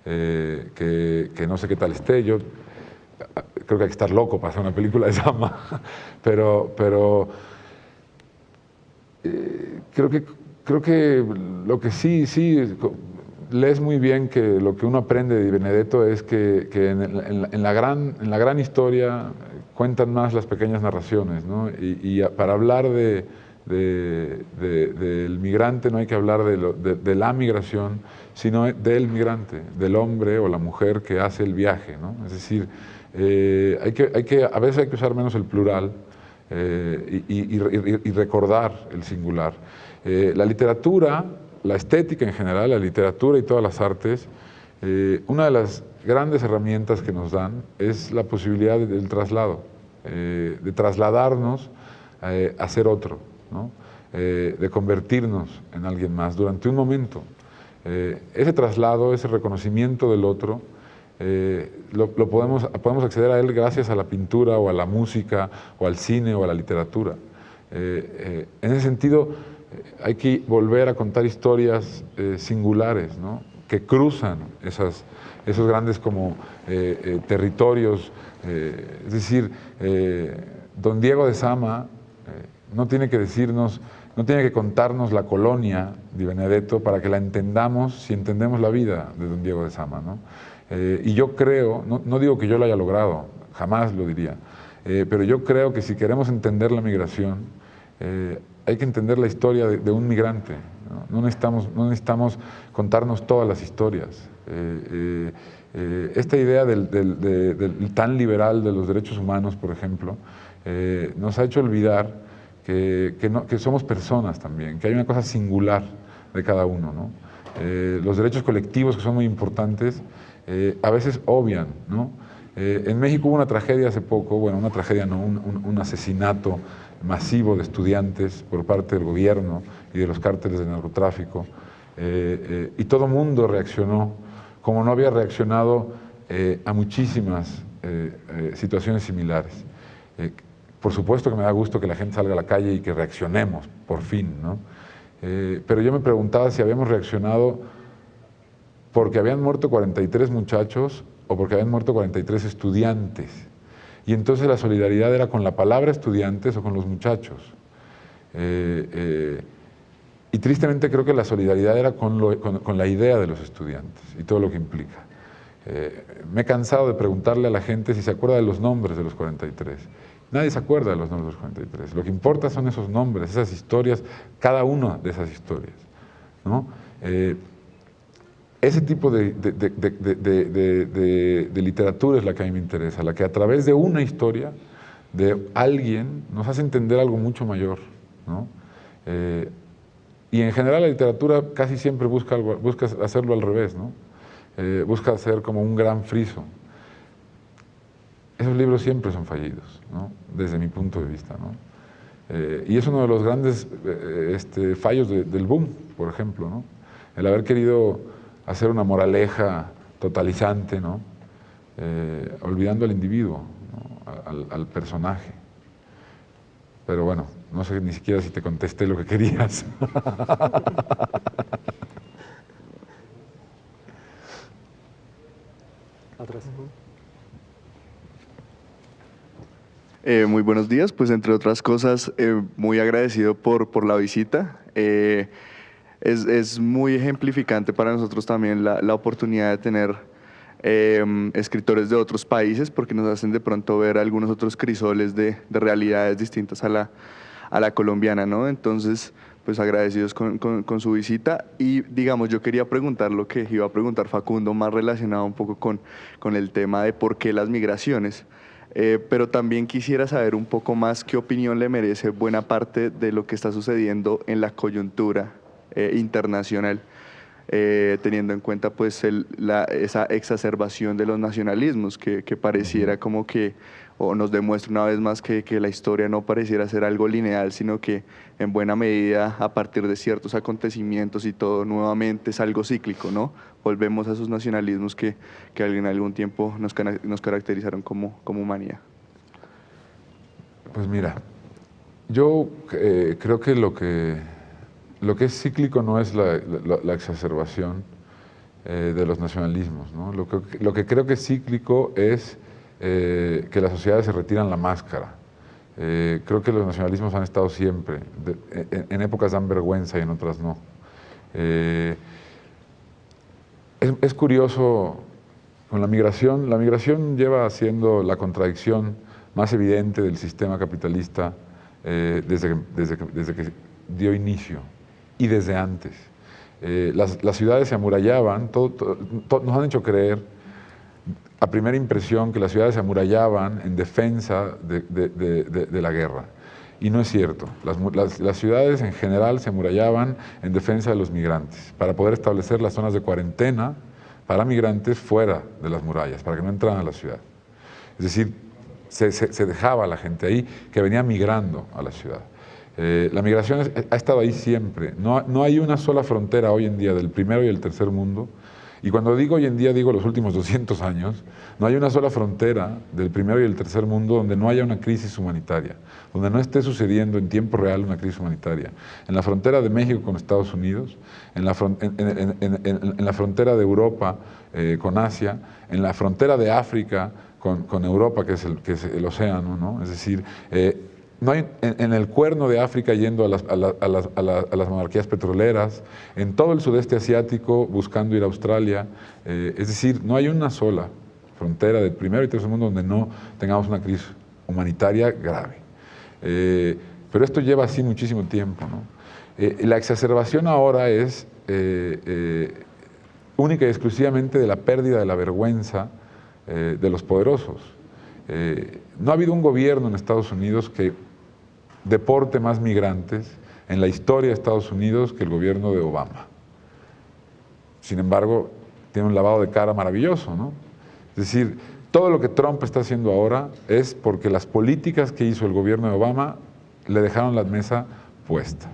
que no sé qué tal esté. Yo creo que hay que estar loco para hacer una película de Sama, pero creo que lo que sí lees muy bien, que lo que uno aprende de Di Benedetto es que en la gran historia cuentan más las pequeñas narraciones, ¿no? Y para hablar del migrante no hay que hablar de la migración, sino del migrante, del hombre o la mujer que hace el viaje, ¿no? Es decir, A veces hay que usar menos el plural y recordar el singular. La literatura, la estética en general, la literatura y todas las artes, una de las grandes herramientas que nos dan es la posibilidad del traslado, de trasladarnos a ser otro, ¿no? De convertirnos en alguien más durante un momento. Ese traslado, ese reconocimiento del otro, podemos acceder a él gracias a la pintura o a la música o al cine o a la literatura. En ese sentido, hay que volver a contar historias singulares, ¿no? Que cruzan esos grandes como territorios. Es decir, don Diego de Sama no tiene que decirnos, no tiene que contarnos la colonia de Benedetto para que la entendamos si entendemos la vida de don Diego de Sama, ¿no? Y yo creo, no digo que yo lo haya logrado, jamás lo diría, pero yo creo que si queremos entender la migración, hay que entender la historia de un migrante, ¿no? No necesitamos contarnos todas las historias. Esta idea del tan liberal de los derechos humanos, por ejemplo, nos ha hecho olvidar que somos personas también, que hay una cosa singular de cada uno, ¿no? Los derechos colectivos, que son muy importantes, a veces obvian, ¿no? En México hubo una tragedia hace poco, bueno, una tragedia no, un asesinato masivo de estudiantes por parte del gobierno y de los cárteles de narcotráfico, y todo el mundo reaccionó como no había reaccionado a muchísimas situaciones similares. Por supuesto que me da gusto que la gente salga a la calle y que reaccionemos, por fin, ¿no? Pero yo me preguntaba si habíamos reaccionado porque habían muerto 43 muchachos o porque habían muerto 43 estudiantes. Y entonces la solidaridad era con la palabra estudiantes o con los muchachos. Y tristemente creo que la solidaridad era con la idea de los estudiantes y todo lo que implica. Me he cansado de preguntarle a la gente si se acuerda de los nombres de los 43. Nadie se acuerda de los nombres de los 43. Lo que importa son esos nombres, esas historias, cada una de esas historias, ¿no? Ese tipo de literatura es la que a mí me interesa, la que a través de una historia, de alguien, nos hace entender algo mucho mayor, ¿no? Y en general la literatura casi siempre busca hacerlo al revés, ¿no? Busca hacer como un gran friso. Esos libros siempre son fallidos, ¿no? Desde mi punto de vista, ¿no? Y es uno de los grandes fallos del boom, por ejemplo, ¿no? El haber querido hacer una moraleja totalizante, ¿no? Olvidando al individuo, ¿no? al personaje. Pero bueno, no sé ni siquiera si te contesté lo que querías. Atrás. Muy buenos días, pues entre otras cosas, muy agradecido por la visita. Es muy ejemplificante para nosotros también la oportunidad de tener escritores de otros países, porque nos hacen de pronto ver algunos otros crisoles de realidades distintas a la colombiana, ¿no? Entonces, pues agradecidos con su visita. Y digamos, yo quería preguntar lo que iba a preguntar Facundo, más relacionado un poco con el tema de por qué las migraciones. Pero también quisiera saber un poco más qué opinión le merece buena parte de lo que está sucediendo en la coyuntura internacional, teniendo en cuenta pues esa exacerbación de los nacionalismos que pareciera como que, o nos demuestra una vez más que la historia no pareciera ser algo lineal, sino que en buena medida a partir de ciertos acontecimientos y todo nuevamente es algo cíclico, ¿no? Volvemos a esos nacionalismos que en algún tiempo nos caracterizaron como humanidad. Pues mira, yo creo que lo que es cíclico no es la exacerbación de los nacionalismos, ¿no? Lo que creo que es cíclico es que las sociedades se retiran la máscara. Creo que los nacionalismos han estado siempre, en épocas dan vergüenza y en otras no. Es curioso con la migración lleva siendo la contradicción más evidente del sistema capitalista desde que dio inicio y desde antes. Las ciudades se amurallaban, nos han hecho creer a primera impresión que las ciudades se amurallaban en defensa de la guerra. Y no es cierto. Las ciudades en general se amurallaban en defensa de los migrantes, para poder establecer las zonas de cuarentena para migrantes fuera de las murallas, para que no entraran a la ciudad. Es decir, se dejaba a la gente ahí que venía migrando a la ciudad. La migración ha estado ahí siempre. No hay una sola frontera hoy en día del primero y el tercer mundo. Y cuando digo hoy en día, digo los últimos 200 años, no hay una sola frontera del primero y el tercer mundo donde no haya una crisis humanitaria, donde no esté sucediendo en tiempo real una crisis humanitaria. En la frontera de México con Estados Unidos, en la frontera de Europa con Asia, en la frontera de África con Europa, que es el océano, ¿no? Es decir, no hay, en el cuerno de África yendo a las monarquías petroleras, en todo el sudeste asiático buscando ir a Australia, es decir, no hay una sola frontera del primero y tercer mundo donde no tengamos una crisis humanitaria grave. Pero esto lleva así muchísimo tiempo, ¿no? La exacerbación ahora es única y exclusivamente de la pérdida de la vergüenza de los poderosos. No ha habido un gobierno en Estados Unidos que deporte más migrantes en la historia de Estados Unidos que el gobierno de Obama. Sin embargo, tiene un lavado de cara maravilloso, ¿no? Es decir, todo lo que Trump está haciendo ahora es porque las políticas que hizo el gobierno de Obama le dejaron la mesa puesta.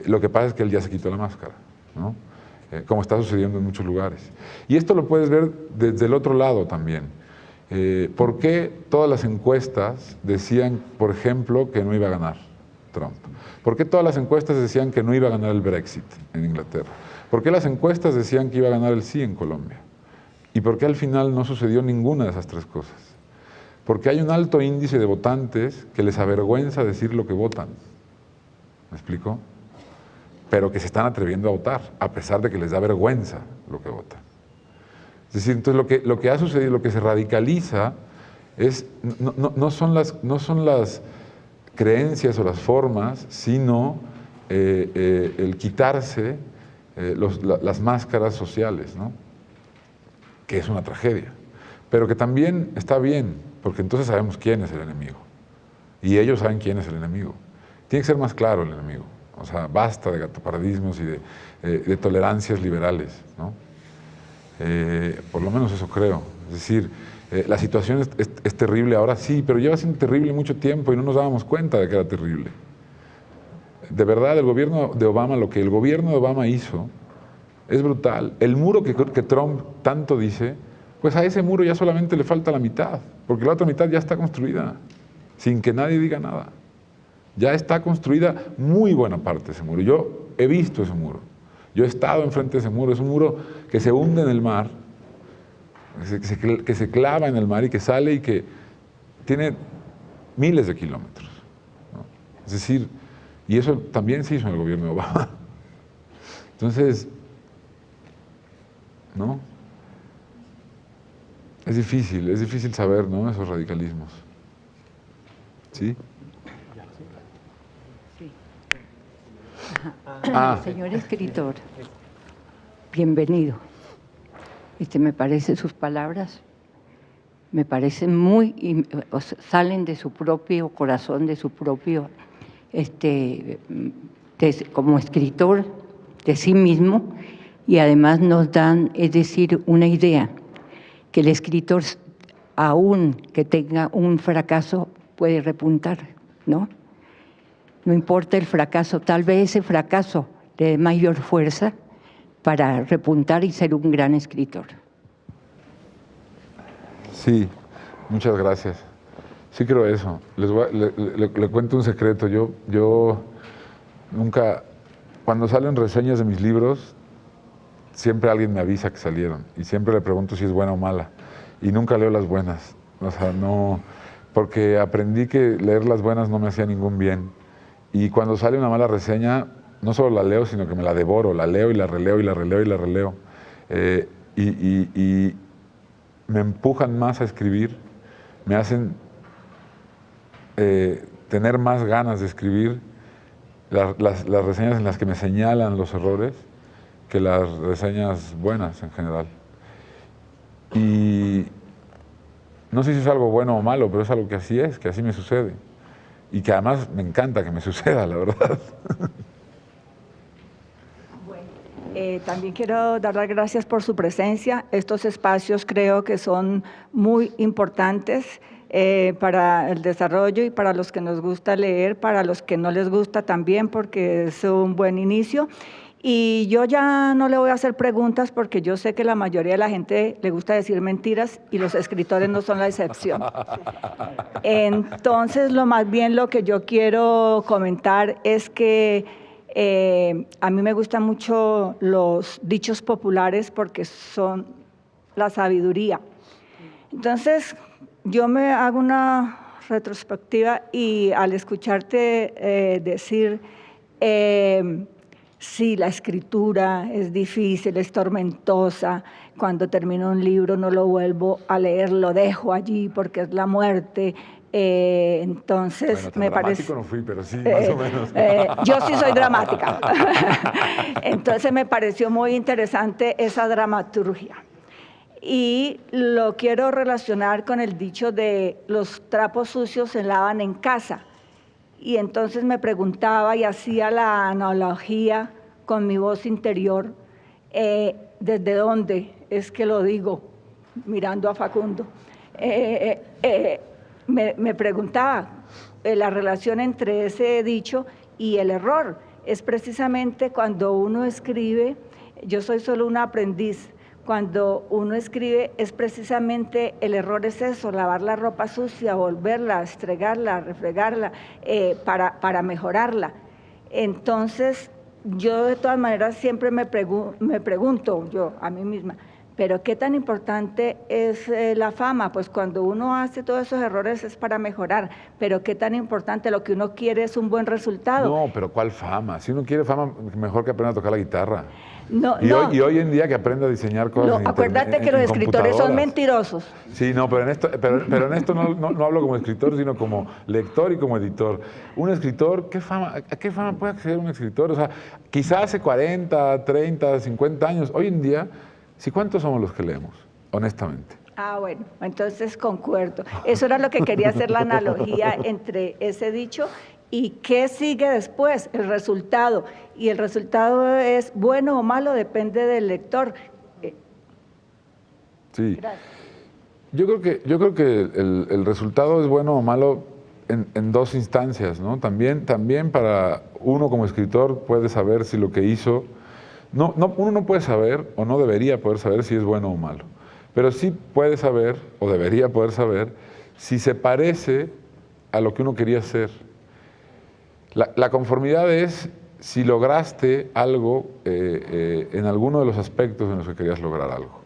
Lo que pasa es que él ya se quitó la máscara, ¿no? Como está sucediendo en muchos lugares. Y esto lo puedes ver desde el otro lado también. ¿Por qué todas las encuestas decían, por ejemplo, que no iba a ganar Trump? ¿Por qué todas las encuestas decían que no iba a ganar el Brexit en Inglaterra? ¿Por qué las encuestas decían que iba a ganar el sí en Colombia? ¿Y por qué al final no sucedió ninguna de esas tres cosas? Porque hay un alto índice de votantes que les avergüenza decir lo que votan. ¿Me explico? Pero que se están atreviendo a votar, a pesar de que les da vergüenza lo que votan. Es decir, entonces lo que ha sucedido, lo que se radicaliza, no son las creencias o las formas, sino el quitarse las máscaras sociales, ¿no? Que es una tragedia, pero que también está bien, porque entonces sabemos quién es el enemigo, y ellos saben quién es el enemigo. Tiene que ser más claro el enemigo, o sea, basta de gatopardismos y de tolerancias liberales, ¿no? Por lo menos eso creo. Es decir, la situación es terrible ahora, sí, pero lleva siendo terrible mucho tiempo y no nos dábamos cuenta de que era terrible. De verdad, el gobierno de Obama, lo que el gobierno de Obama hizo es brutal. El muro que Trump tanto dice, pues a ese muro ya solamente le falta la mitad, porque la otra mitad ya está construida, sin que nadie diga nada. Ya está construida muy buena parte de ese muro. Yo he visto ese muro. Yo he estado enfrente de ese muro. Es un muro que se hunde en el mar, que se clava en el mar y que sale y que tiene miles de kilómetros, ¿no? Es decir, y eso también se hizo en el gobierno de Obama. Entonces, ¿no? Es difícil saber, ¿no? Esos radicalismos. ¿Sí? Señor escritor, bienvenido. Me parece sus palabras, me parecen muy, salen de su propio corazón, de su propio, como escritor de sí mismo, y además nos dan, es decir, una idea, que el escritor, aun que tenga un fracaso, puede repuntar, ¿no? No importa el fracaso, tal vez ese fracaso le dé mayor fuerza para repuntar y ser un gran escritor. Sí, muchas gracias. Sí creo eso. Le cuento un secreto. Yo nunca, cuando salen reseñas de mis libros, siempre alguien me avisa que salieron y siempre le pregunto si es buena o mala y nunca leo las buenas. O sea, no, porque aprendí que leer las buenas no me hacía ningún bien. Y cuando sale una mala reseña, no solo la leo, sino que me la devoro, la leo y la releo y la releo y la releo. Y me empujan más a escribir, me hacen tener más ganas de escribir las reseñas en las que me señalan los errores que las reseñas buenas en general. Y no sé si es algo bueno o malo, pero es algo que así es, que así me sucede. Y que además me encanta que me suceda, la verdad. También quiero dar las gracias por su presencia. Estos espacios creo que son muy importantes para el desarrollo y para los que nos gusta leer, para los que no les gusta también, porque es un buen inicio. Y yo ya no le voy a hacer preguntas porque yo sé que la mayoría de la gente le gusta decir mentiras y los escritores no son la excepción. Entonces, más bien lo que yo quiero comentar es que a mí me gustan mucho los dichos populares porque son la sabiduría. Entonces, yo me hago una retrospectiva y al escucharte decir, sí, la escritura es difícil, es tormentosa, cuando termino un libro no lo vuelvo a leer, lo dejo allí porque es la muerte. Entonces, bueno, me parece... no fui, pero sí, más o menos. Yo sí soy dramática. Entonces, me pareció muy interesante esa dramaturgia. Y lo quiero relacionar con el dicho de los trapos sucios se lavan en casa. Y entonces me preguntaba y hacía la analogía con mi voz interior, ¿desde dónde es que lo digo? Mirando a Facundo. Me preguntaba la relación entre ese dicho y el error. Es precisamente cuando uno escribe, yo soy solo un aprendiz, cuando uno escribe es precisamente el error es eso, lavar la ropa sucia, volverla, estregarla, refregarla, para mejorarla. Entonces, yo de todas maneras siempre me pregunto, yo a mí misma, ¿pero qué tan importante es la fama? Pues cuando uno hace todos esos errores es para mejorar, pero qué tan importante, lo que uno quiere es un buen resultado. No, pero ¿cuál fama? Si uno quiere fama, mejor que aprenda a tocar la guitarra. No, y hoy en día que aprenda a diseñar cosas en acuérdate que los escritores son mentirosos. Sí, no, pero en esto no hablo como escritor, sino como lector y como editor. Un escritor, ¿a qué fama puede acceder un escritor? O sea, quizás hace 40, 30, 50 años. Hoy en día, ¿sí cuántos somos los que leemos? Honestamente. Ah, bueno, entonces concuerdo. Eso era lo que quería hacer la analogía entre ese dicho y qué sigue después, el resultado. Y el resultado es bueno o malo, depende del lector. Sí. Gracias. Yo creo que el resultado es bueno o malo en dos instancias, ¿no? También para uno como escritor puede saber si lo que hizo... uno no puede saber o no debería poder saber si es bueno o malo, pero sí puede saber o debería poder saber si se parece a lo que uno quería hacer. La conformidad es si lograste algo en alguno de los aspectos en los que querías lograr algo.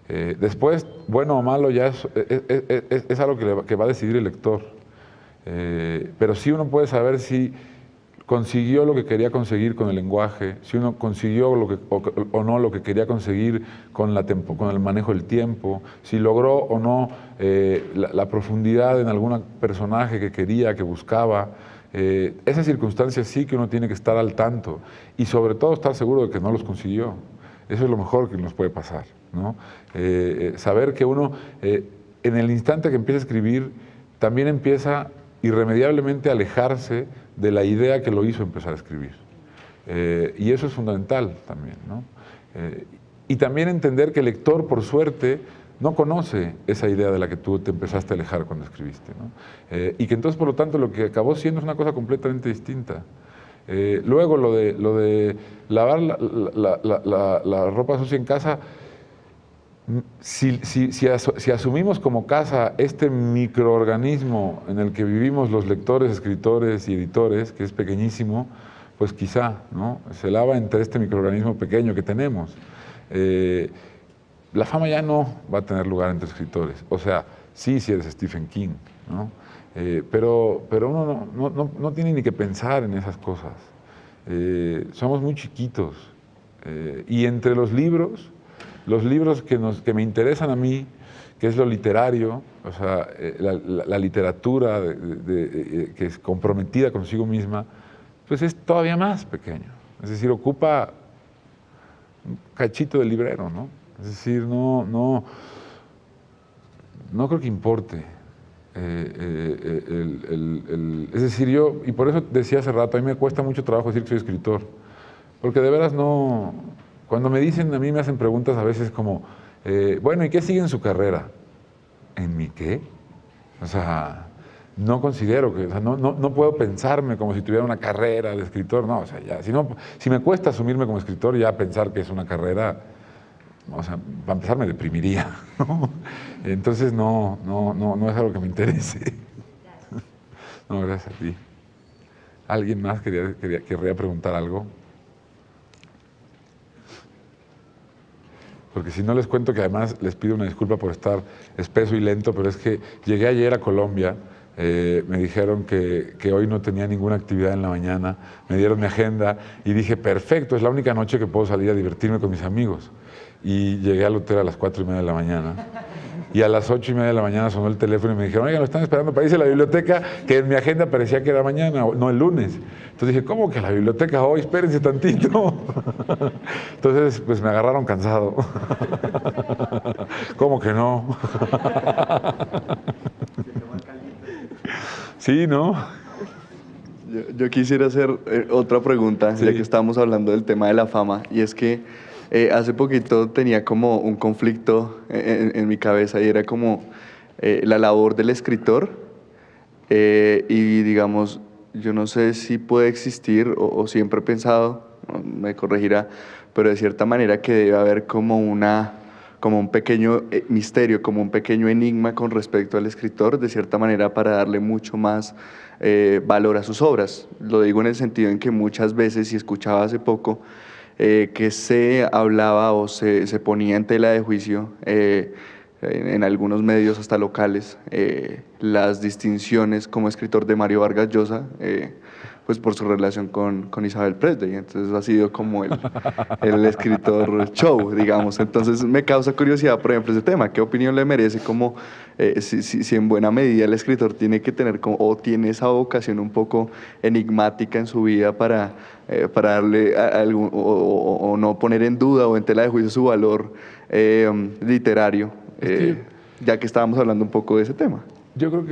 Después, bueno o malo, ya es algo que va a decidir el lector. Pero sí uno puede saber si consiguió lo que quería conseguir con el lenguaje, si uno consiguió o no lo que quería conseguir con el manejo del tiempo, si logró o no la profundidad en algún personaje que quería, que buscaba. Esas circunstancias sí que uno tiene que estar al tanto y sobre todo estar seguro de que no los consiguió. Eso es lo mejor que nos puede pasar, ¿no? Saber que uno, en el instante que empieza a escribir, también empieza irremediablemente a alejarse de la idea que lo hizo empezar a escribir. Y eso es fundamental también, ¿no? Y también entender que el lector, por suerte, no conoce esa idea de la que tú te empezaste a alejar cuando escribiste, ¿no? Y que entonces, por lo tanto, lo que acabó siendo es una cosa completamente distinta. Luego, lo de lavar la ropa sucia en casa, si asumimos como casa este microorganismo en el que vivimos los lectores, escritores y editores, que es pequeñísimo, pues quizá, ¿no? Se lava entre este microorganismo pequeño que tenemos. La fama ya no va a tener lugar entre escritores. O sea, sí, si eres Stephen King, ¿no? Pero uno no tiene ni que pensar en esas cosas. Somos muy chiquitos. Y entre los libros que me interesan a mí, que es lo literario, o sea, la literatura que es comprometida consigo misma, pues es todavía más pequeño. Es decir, ocupa un cachito del librero, ¿no? Es decir, no no creo que importe. Es decir, yo, y por eso decía hace rato, a mí me cuesta mucho trabajo decir que soy escritor, porque de veras no, cuando me dicen, a mí me hacen preguntas a veces como, bueno, ¿y qué sigue en su carrera? ¿En mi qué? O sea, no considero que, o sea, no puedo pensarme como si tuviera una carrera de escritor, no, o sea, ya, si me cuesta asumirme como escritor, ya pensar que es una carrera, o sea, para empezar me deprimiría, ¿no? Entonces no es algo que me interese. No, gracias a ti. ¿Alguien más querría preguntar algo? Porque si no les cuento que además les pido una disculpa por estar espeso y lento, pero es que llegué ayer a Colombia, me dijeron que hoy no tenía ninguna actividad en la mañana, me dieron mi agenda y dije, perfecto, es la única noche que puedo salir a divertirme con mis amigos. Y llegué al hotel a las 4:30 de la mañana. Y a las 8:30 de la mañana sonó el teléfono y me dijeron, oigan, lo están esperando para irse a la biblioteca, que en mi agenda parecía que era mañana, no el lunes. Entonces dije, ¿cómo que a la biblioteca hoy? Espérense tantito. Entonces, pues me agarraron cansado. ¿Cómo que no? Sí, ¿no? Yo quisiera hacer otra pregunta, sí. Ya que estamos hablando del tema de la fama, y es que hace poquito tenía como un conflicto en mi cabeza y era como la labor del escritor y digamos, yo no sé si puede existir o siempre he pensado, me corregirá, pero de cierta manera que debe haber como un pequeño misterio, como un pequeño enigma con respecto al escritor, de cierta manera para darle mucho más valor a sus obras. Lo digo en el sentido en que muchas veces, y escuchaba hace poco, que se hablaba o se ponía en tela de juicio en algunos medios hasta locales las distinciones como escritor de Mario Vargas Llosa, pues por su relación con Isabel Presley. Entonces ha sido como el escritor show, digamos. Entonces me causa curiosidad, por ejemplo, ese tema. ¿Qué opinión le merece como si en buena medida el escritor tiene que tener o tiene esa vocación un poco enigmática en su vida para darle algún, o no poner en duda o en tela de juicio su valor literario, ya que estábamos hablando un poco de ese tema? Yo creo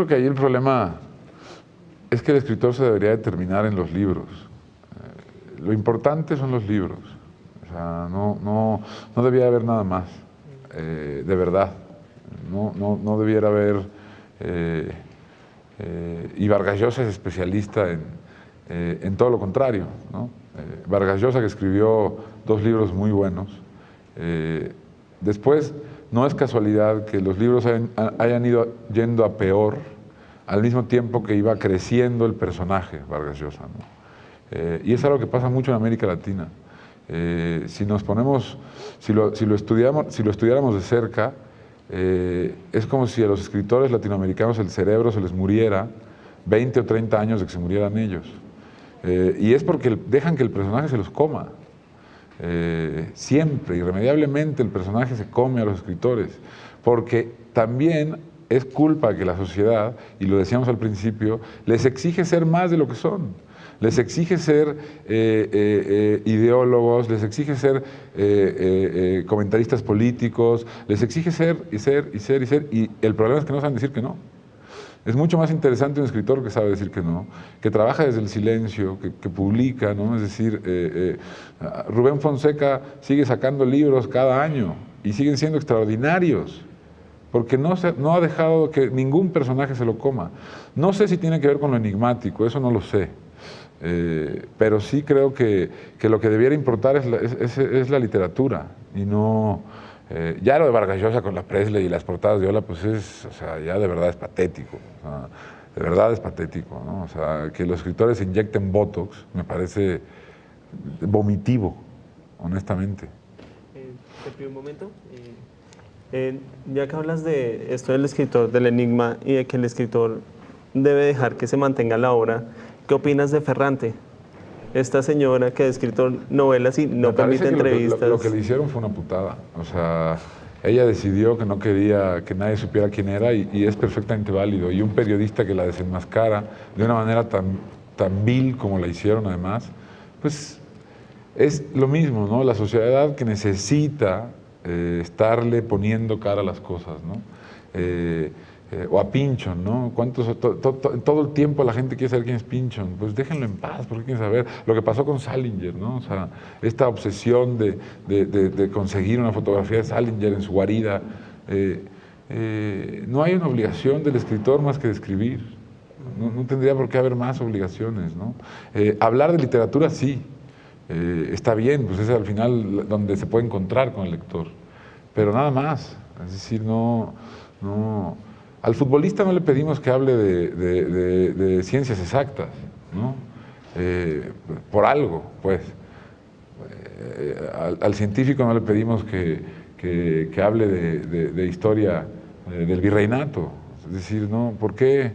que ahí el problema es que el escritor se debería determinar en los libros. Lo importante son los libros. O sea, no debía haber nada más, de verdad. No debiera haber... y Vargas Llosa es especialista en todo lo contrario, ¿no? Vargas Llosa, que escribió 2 libros muy buenos. Después, no es casualidad que los libros hayan ido yendo a peor al mismo tiempo que iba creciendo el personaje Vargas Llosa, ¿no? Y es algo que pasa mucho en América Latina. Si lo estudiáramos de cerca, es como si a los escritores latinoamericanos el cerebro se les muriera 20 o 30 años de que se murieran ellos. Y es porque dejan que el personaje se los coma. Siempre, irremediablemente, el personaje se come a los escritores, porque también es culpa que la sociedad, y lo decíamos al principio, les exige ser más de lo que son. Les exige ser ideólogos, les exige ser comentaristas políticos, les exige ser, y el problema es que no saben decir que no. Es mucho más interesante un escritor que sabe decir que no, que trabaja desde el silencio, que publica, ¿no? Es decir, Rubén Fonseca sigue sacando libros cada año y siguen siendo extraordinarios, porque no ha dejado que ningún personaje se lo coma. No sé si tiene que ver con lo enigmático, eso no lo sé, pero sí creo que lo que debiera importar es la literatura y no... ya lo de Vargas Llosa con la Presley y las portadas de Ola, pues o sea, ya de verdad es patético. O sea, de verdad es patético, ¿no? O sea, que los escritores inyecten Botox me parece vomitivo, honestamente. Te pido un momento. Ya que hablas de esto del escritor, del enigma y de que el escritor debe dejar que se mantenga la obra, ¿qué opinas de Ferrante? Esta señora que ha escrito novelas y no permite entrevistas. Lo que le hicieron fue una putada. O sea, ella decidió que no quería que nadie supiera quién era y es perfectamente válido. Y un periodista que la desenmascara de una manera tan vil como la hicieron además, pues es lo mismo, ¿no? La sociedad que necesita estarle poniendo cara a las cosas, ¿no? o a Pynchon, ¿no? Todo el tiempo la gente quiere saber quién es Pynchon. Pues déjenlo en paz, porque quieren saber lo que pasó con Salinger, ¿no? O sea, esta obsesión de conseguir una fotografía de Salinger en su guarida. No hay una obligación del escritor más que de escribir. No tendría por qué haber más obligaciones, ¿no? Hablar de literatura sí, está bien, pues es al final donde se puede encontrar con el lector, pero nada más. Es decir, al futbolista no le pedimos que hable de ciencias exactas, ¿no? Por algo, pues. Al científico no le pedimos que hable de historia del virreinato. Es decir, ¿no? ¿Por qué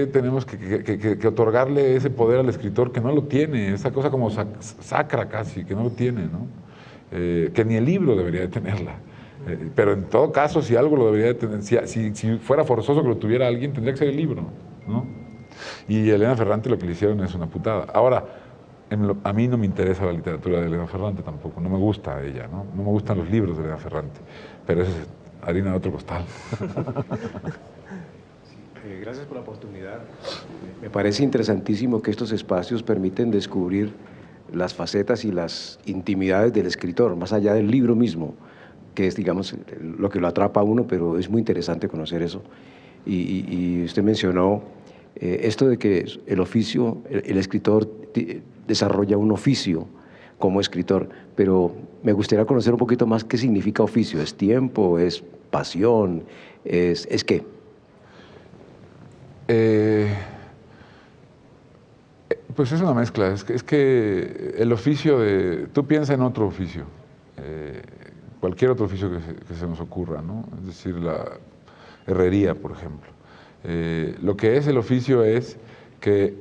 tenemos que otorgarle ese poder al escritor que no lo tiene? Esa cosa como sacra casi, que no lo tiene, ¿no? Que ni el libro debería de tenerla. Pero en todo caso, si algo lo debería de tener, si fuera forzoso que lo tuviera alguien, tendría que ser el libro, ¿no? Y Elena Ferrante lo que le hicieron es una putada. Ahora, a mí no me interesa la literatura de Elena Ferrante tampoco, no me gusta ella, ¿no? No me gustan los libros de Elena Ferrante, pero eso es harina de otro costal. Gracias por la oportunidad. Me parece interesantísimo que estos espacios permiten descubrir las facetas y las intimidades del escritor, más allá del libro mismo, que es, digamos, lo que lo atrapa a uno, pero es muy interesante conocer eso. Y usted mencionó esto de que el oficio, el escritor desarrolla un oficio como escritor, pero me gustaría conocer un poquito más qué significa oficio. ¿Es tiempo? ¿Es pasión? ¿Es qué? Pues es una mezcla. Es que el oficio tú piensas en otro oficio, cualquier otro oficio que se nos ocurra, ¿no? Es decir, la herrería, por ejemplo. Lo que es el oficio es que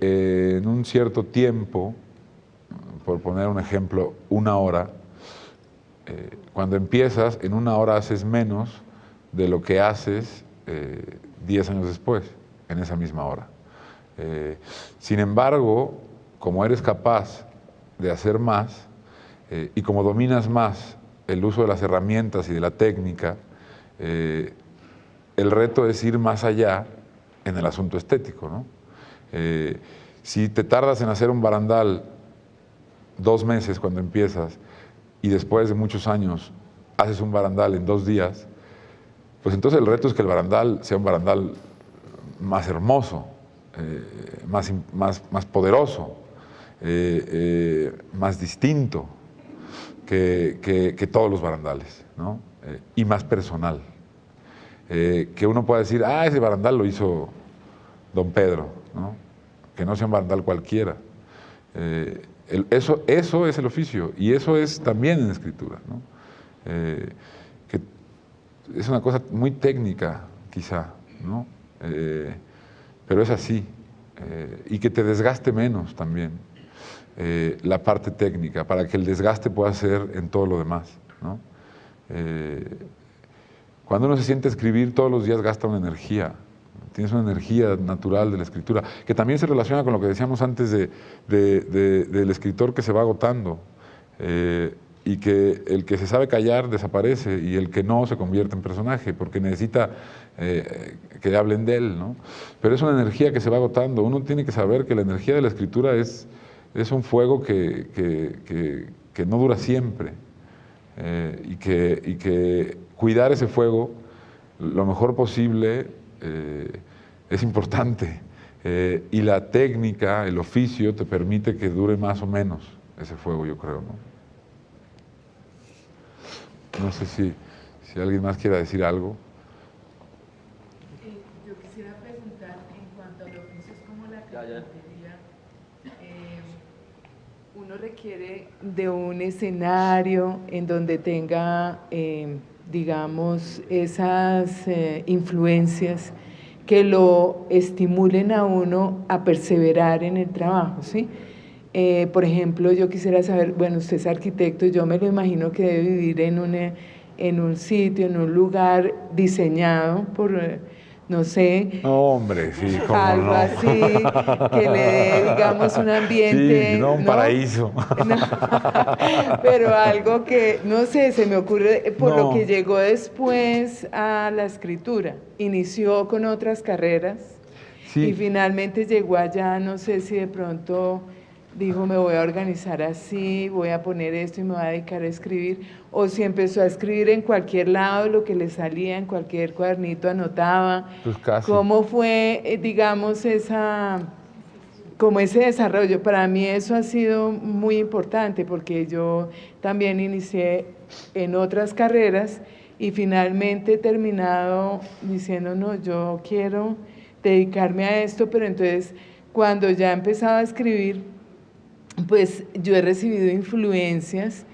en un cierto tiempo, por poner un ejemplo, 1 hora, cuando empiezas, en 1 hora haces menos de lo que haces 10 años después, en esa misma hora. Sin embargo, como eres capaz de hacer más y como dominas más el uso de las herramientas y de la técnica, el reto es ir más allá en el asunto estético, ¿no? Si te tardas en hacer un barandal 2 meses cuando empiezas y después de muchos años haces un barandal en 2 días, pues entonces el reto es que el barandal sea un barandal más hermoso, más poderoso, más distinto que todos los barandales, ¿no? Y más personal. Que uno pueda decir, ese barandal lo hizo don Pedro, ¿no? Que no sea un barandal cualquiera. Eso es el oficio, y eso es también en escritura, ¿no? Que es una cosa muy técnica, quizá, ¿no? Pero es así, y que te desgaste menos también la parte técnica, para que el desgaste pueda ser en todo lo demás, ¿no? Cuando uno se siente a escribir, todos los días gasta una energía. Tienes una energía natural de la escritura, que también se relaciona con lo que decíamos antes del escritor que se va agotando, y que el que se sabe callar desaparece y el que no se convierte en personaje, porque necesita que hablen de él, ¿no? Pero es una energía que se va agotando. Uno tiene que saber que la energía de la escritura es un fuego que no dura siempre, y que cuidar ese fuego lo mejor posible es importante, y la técnica, el oficio, te permite que dure más o menos ese fuego, yo creo, ¿no? No sé si alguien más quiera decir algo. Yo quisiera preguntar, en cuanto a los oficios como la carpintería, uno requiere de un escenario en donde tenga, digamos, esas influencias que lo estimulen a uno a perseverar en el trabajo, ¿sí? Por ejemplo, yo quisiera saber, bueno, usted es arquitecto, yo me lo imagino que debe vivir en un sitio, en un lugar diseñado no sé. No, hombre, sí, cómo algo no. así, que le dé, digamos, un ambiente. Sí, no, un paraíso. No, pero algo que, no sé, se me ocurre por lo que llegó después a la escritura. Inició con otras carreras y finalmente llegó allá, no sé si de pronto dijo, me voy a organizar así, voy a poner esto y me voy a dedicar a escribir, o si empezó a escribir en cualquier lado, lo que le salía, en cualquier cuadernito anotaba. Pues casi. ¿Cómo fue, digamos, como ese desarrollo? Para mí eso ha sido muy importante, porque yo también inicié en otras carreras y finalmente he terminado diciendo, no, yo quiero dedicarme a esto, pero entonces cuando ya he empezado a escribir, pues yo he recibido influencias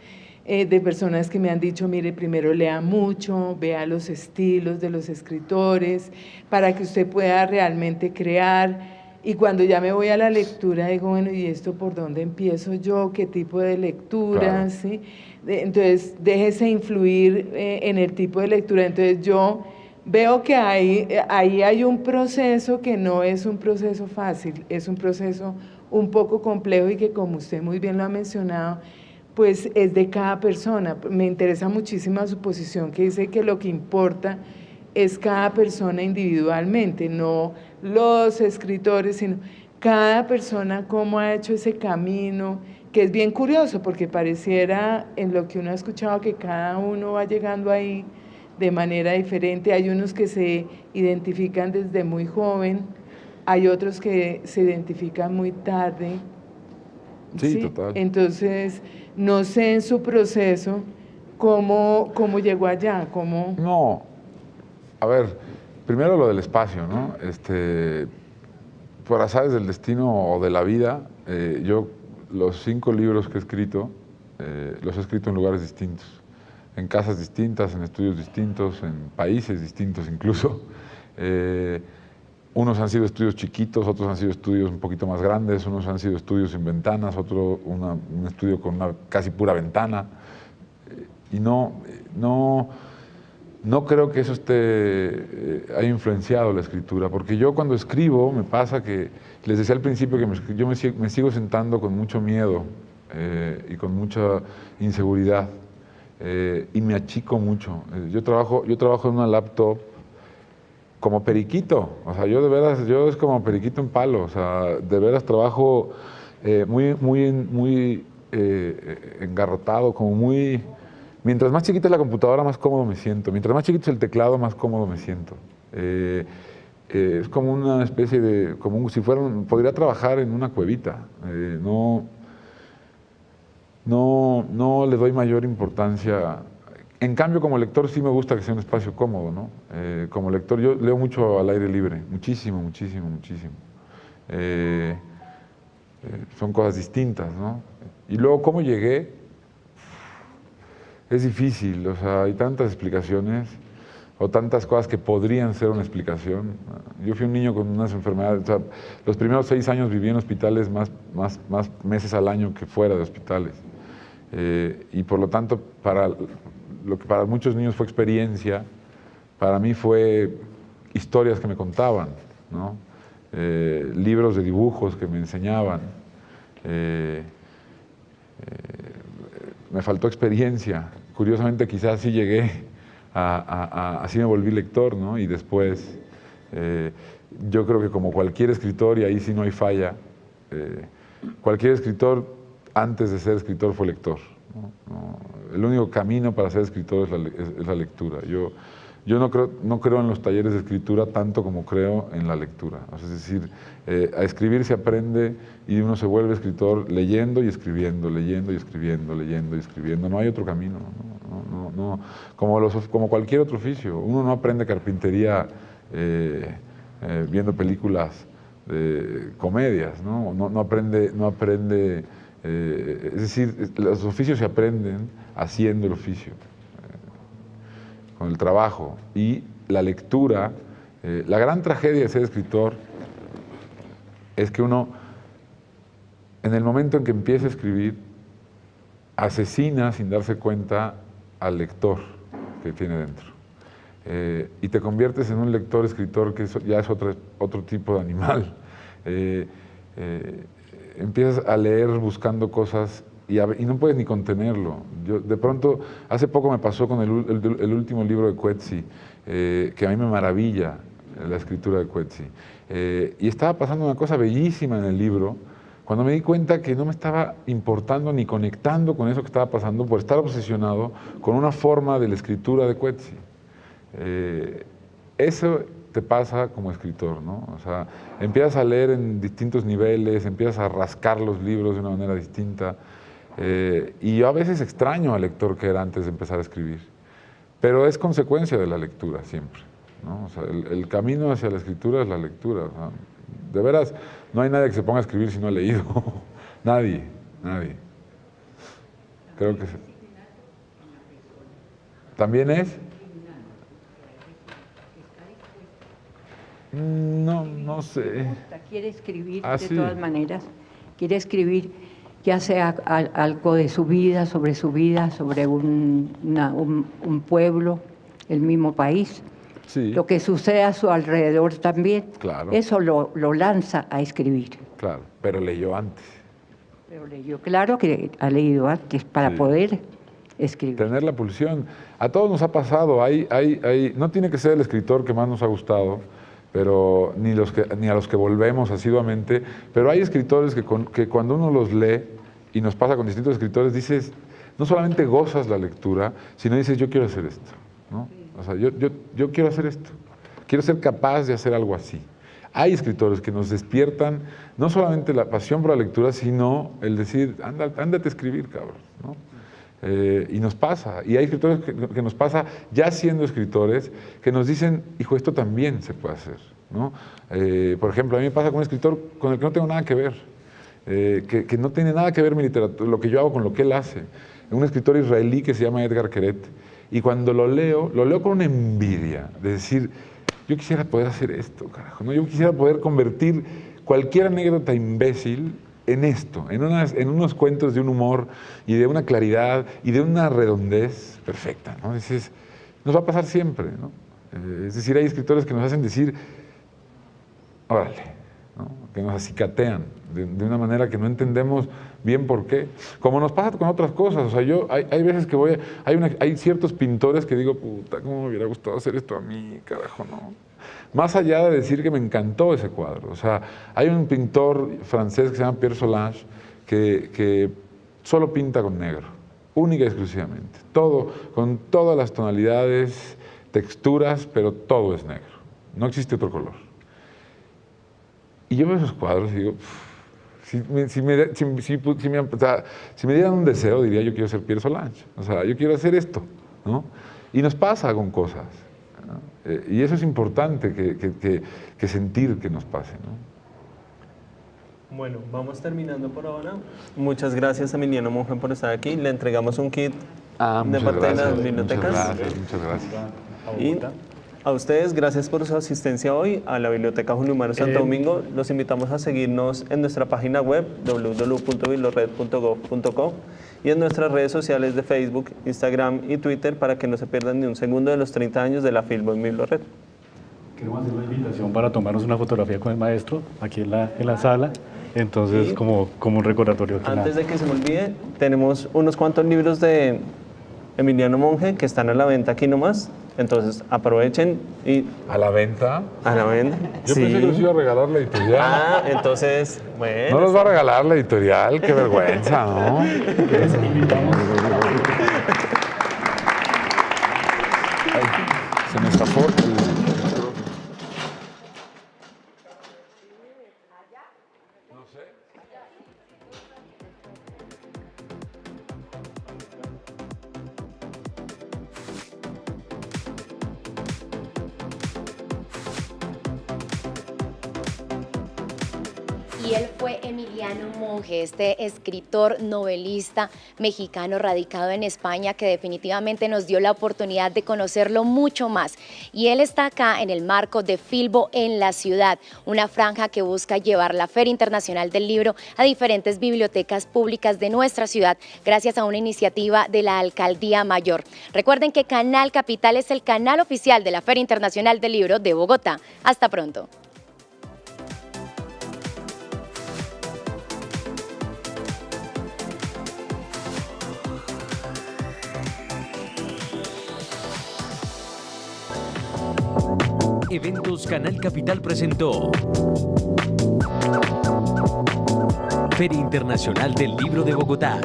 de personas que me han dicho, mire, primero lea mucho, vea los estilos de los escritores, para que usted pueda realmente crear. Y cuando ya me voy a la lectura, digo, bueno, ¿y esto por dónde empiezo yo? ¿Qué tipo de lectura? Claro. ¿Sí? Entonces, déjese influir en el tipo de lectura. Entonces, yo veo que ahí hay un proceso que no es un proceso fácil, es un proceso un poco complejo y que, como usted muy bien lo ha mencionado, pues es de cada persona. Me interesa muchísimo su posición que dice que lo que importa es cada persona individualmente, no los escritores, sino cada persona cómo ha hecho ese camino, que es bien curioso porque pareciera en lo que uno ha escuchado que cada uno va llegando ahí de manera diferente. Hay unos que se identifican desde muy joven, hay otros que se identifican muy tarde. Sí, total. Entonces, no sé en su proceso cómo llegó allá, cómo... No, a ver, primero lo del espacio, ¿no? Por azares del destino o de la vida, yo los 5 libros que he escrito, los he escrito en lugares distintos, en casas distintas, en estudios distintos, en países distintos incluso. Unos han sido estudios chiquitos, otros han sido estudios un poquito más grandes, unos han sido estudios sin ventanas, otro un estudio con una casi pura ventana. Y no creo que eso haya influenciado la escritura, porque yo cuando escribo me pasa que, les decía al principio que yo me sigo sentando con mucho miedo y con mucha inseguridad y me achico mucho. Yo trabajo en una laptop como periquito, o sea, yo es como periquito en palo, o sea, de veras trabajo muy engarrotado, como muy... Mientras más chiquita es la computadora, más cómodo me siento. Mientras más chiquito es el teclado, más cómodo me siento. Es como una especie de... si podría trabajar en una cuevita. No le doy mayor importancia. En cambio, como lector sí me gusta que sea un espacio cómodo, ¿no? Como lector yo leo mucho al aire libre, muchísimo. Son cosas distintas, ¿no? Y luego, ¿cómo llegué? Es difícil, o sea, hay tantas explicaciones o tantas cosas que podrían ser una explicación. Yo fui un niño con unas enfermedades, o sea, los primeros 6 años viví en hospitales más meses al año que fuera de hospitales. Y por lo tanto, lo que para muchos niños fue experiencia, para mí fue historias que me contaban, ¿no? Libros de dibujos que me enseñaban. Me faltó experiencia. Curiosamente, quizás sí llegué así me volví lector, ¿no? Y después, yo creo que como cualquier escritor, y ahí sí no hay falla, cualquier escritor antes de ser escritor fue lector, ¿no? El único camino para ser escritor es la lectura. Yo no creo en los talleres de escritura tanto como creo en la lectura. O sea, es decir, a escribir se aprende y uno se vuelve escritor leyendo y escribiendo, leyendo y escribiendo, leyendo y escribiendo. No hay otro camino, no, como cualquier otro oficio. Uno no aprende carpintería viendo películas de comedias, no aprende, es decir, los oficios se aprenden haciendo el oficio. Con el trabajo y la lectura. La gran tragedia de ser escritor es que uno, en el momento en que empieza a escribir, asesina sin darse cuenta al lector que tiene dentro. y te conviertes en un lector, escritor, que eso ya es otro tipo de animal. Empiezas a leer buscando cosas y no puedes ni contenerlo. Yo, de pronto, hace poco me pasó con el último libro de Coetzee, que a mí me maravilla la escritura de Coetzee. Y estaba pasando una cosa bellísima en el libro, cuando me di cuenta que no me estaba importando ni conectando con eso que estaba pasando por estar obsesionado con una forma de la escritura de Coetzee. Eso te pasa como escritor, ¿no? O sea, empiezas a leer en distintos niveles, empiezas a rascar los libros de una manera distinta, y yo a veces extraño al lector que era antes de empezar a escribir, pero es consecuencia de la lectura siempre, ¿no? O sea, el camino hacia la escritura es la lectura, ¿no? De veras, no hay nadie que se ponga a escribir si no ha leído. Nadie. Creo que sí. ¿También es? No sé. Quiere escribir Sí. de todas maneras, quiere escribir ya sea algo de su vida, sobre un pueblo, el mismo país, Sí. lo que sucede a su alrededor también. Claro. Eso lo lanza a escribir. Claro, pero leyó antes. Pero leyó, claro que ha leído antes para Sí. poder escribir. Tener la pulsión. A todos nos ha pasado. No tiene que ser el escritor que más nos ha gustado, pero ni a los que volvemos asiduamente, pero hay escritores que cuando uno los lee, y nos pasa con distintos escritores, dices, no solamente gozas la lectura, sino dices, yo quiero hacer esto, ¿no? O sea, yo quiero hacer esto, quiero ser capaz de hacer algo así. Hay escritores que nos despiertan no solamente la pasión por la lectura, sino el decir, ándate a escribir, cabrón, ¿no? Y nos pasa, y hay escritores que nos pasa ya siendo escritores, que nos dicen, hijo, esto también se puede hacer, ¿no? Por ejemplo, a mí me pasa con un escritor con el que no tengo nada que ver, que no tiene nada que ver mi literatura, lo que yo hago con lo que él hace. Un escritor israelí que se llama Edgar Keret, y cuando lo leo con una envidia, de decir, yo quisiera poder hacer esto, carajo, ¿no? Yo quisiera poder convertir cualquier anécdota imbécil en esto, en unos cuentos de un humor y de una claridad y de una redondez perfecta, ¿no? Dices, nos va a pasar siempre, ¿no? Es decir, hay escritores que nos hacen decir, órale, ¿no? Que nos acicatean de una manera que no entendemos bien por qué, como nos pasa con otras cosas. O sea, hay veces que hay ciertos pintores que digo, puta, cómo me hubiera gustado hacer esto a mí, carajo, ¿no? Más allá de decir que me encantó ese cuadro. O sea, hay un pintor francés que se llama Pierre Solange que solo pinta con negro, única y exclusivamente. Todo, con todas las tonalidades, texturas, pero todo es negro. No existe otro color. Y yo veo esos cuadros y digo, si me dieran un deseo, diría yo quiero ser Pierre Solange. O sea, yo quiero hacer esto, ¿no? Y nos pasa con cosas, ¿no? Y eso es importante que sentir que nos pase, ¿no? Bueno, vamos terminando por ahora. Muchas gracias a Emiliano Monge por estar aquí. Le entregamos un kit de parte de las bibliotecas. Muchas gracias. Y a ustedes, gracias por su asistencia hoy a la Biblioteca Julio Mario Santo Domingo. Los invitamos a seguirnos en nuestra página web www.bibliored.gov.co y en nuestras redes sociales de Facebook, Instagram y Twitter para que no se pierdan ni un segundo de los 30 años de la Filbo en Bibliored. Queremos hacer una invitación para tomarnos una fotografía con el maestro aquí en la sala, entonces Y como un recordatorio. Antes de que se me olvide, tenemos unos cuantos libros de Emiliano Monge que están a la venta aquí nomás. Entonces aprovechen y... ¿A la venta? A la venta. Yo pensé que los iba a regalar la editorial. Ah, entonces, bueno. No los va a regalar la editorial, qué vergüenza, ¿no? Ay, se me escapó el micrófono. No sé. Y él fue Emiliano Monge, este escritor, novelista mexicano radicado en España, que definitivamente nos dio la oportunidad de conocerlo mucho más. Y él está acá en el marco de Filbo en la ciudad, una franja que busca llevar la Feria Internacional del Libro a diferentes bibliotecas públicas de nuestra ciudad, gracias a una iniciativa de la Alcaldía Mayor. Recuerden que Canal Capital es el canal oficial de la Feria Internacional del Libro de Bogotá. Hasta pronto. Eventos Canal Capital presentó Feria Internacional del Libro de Bogotá.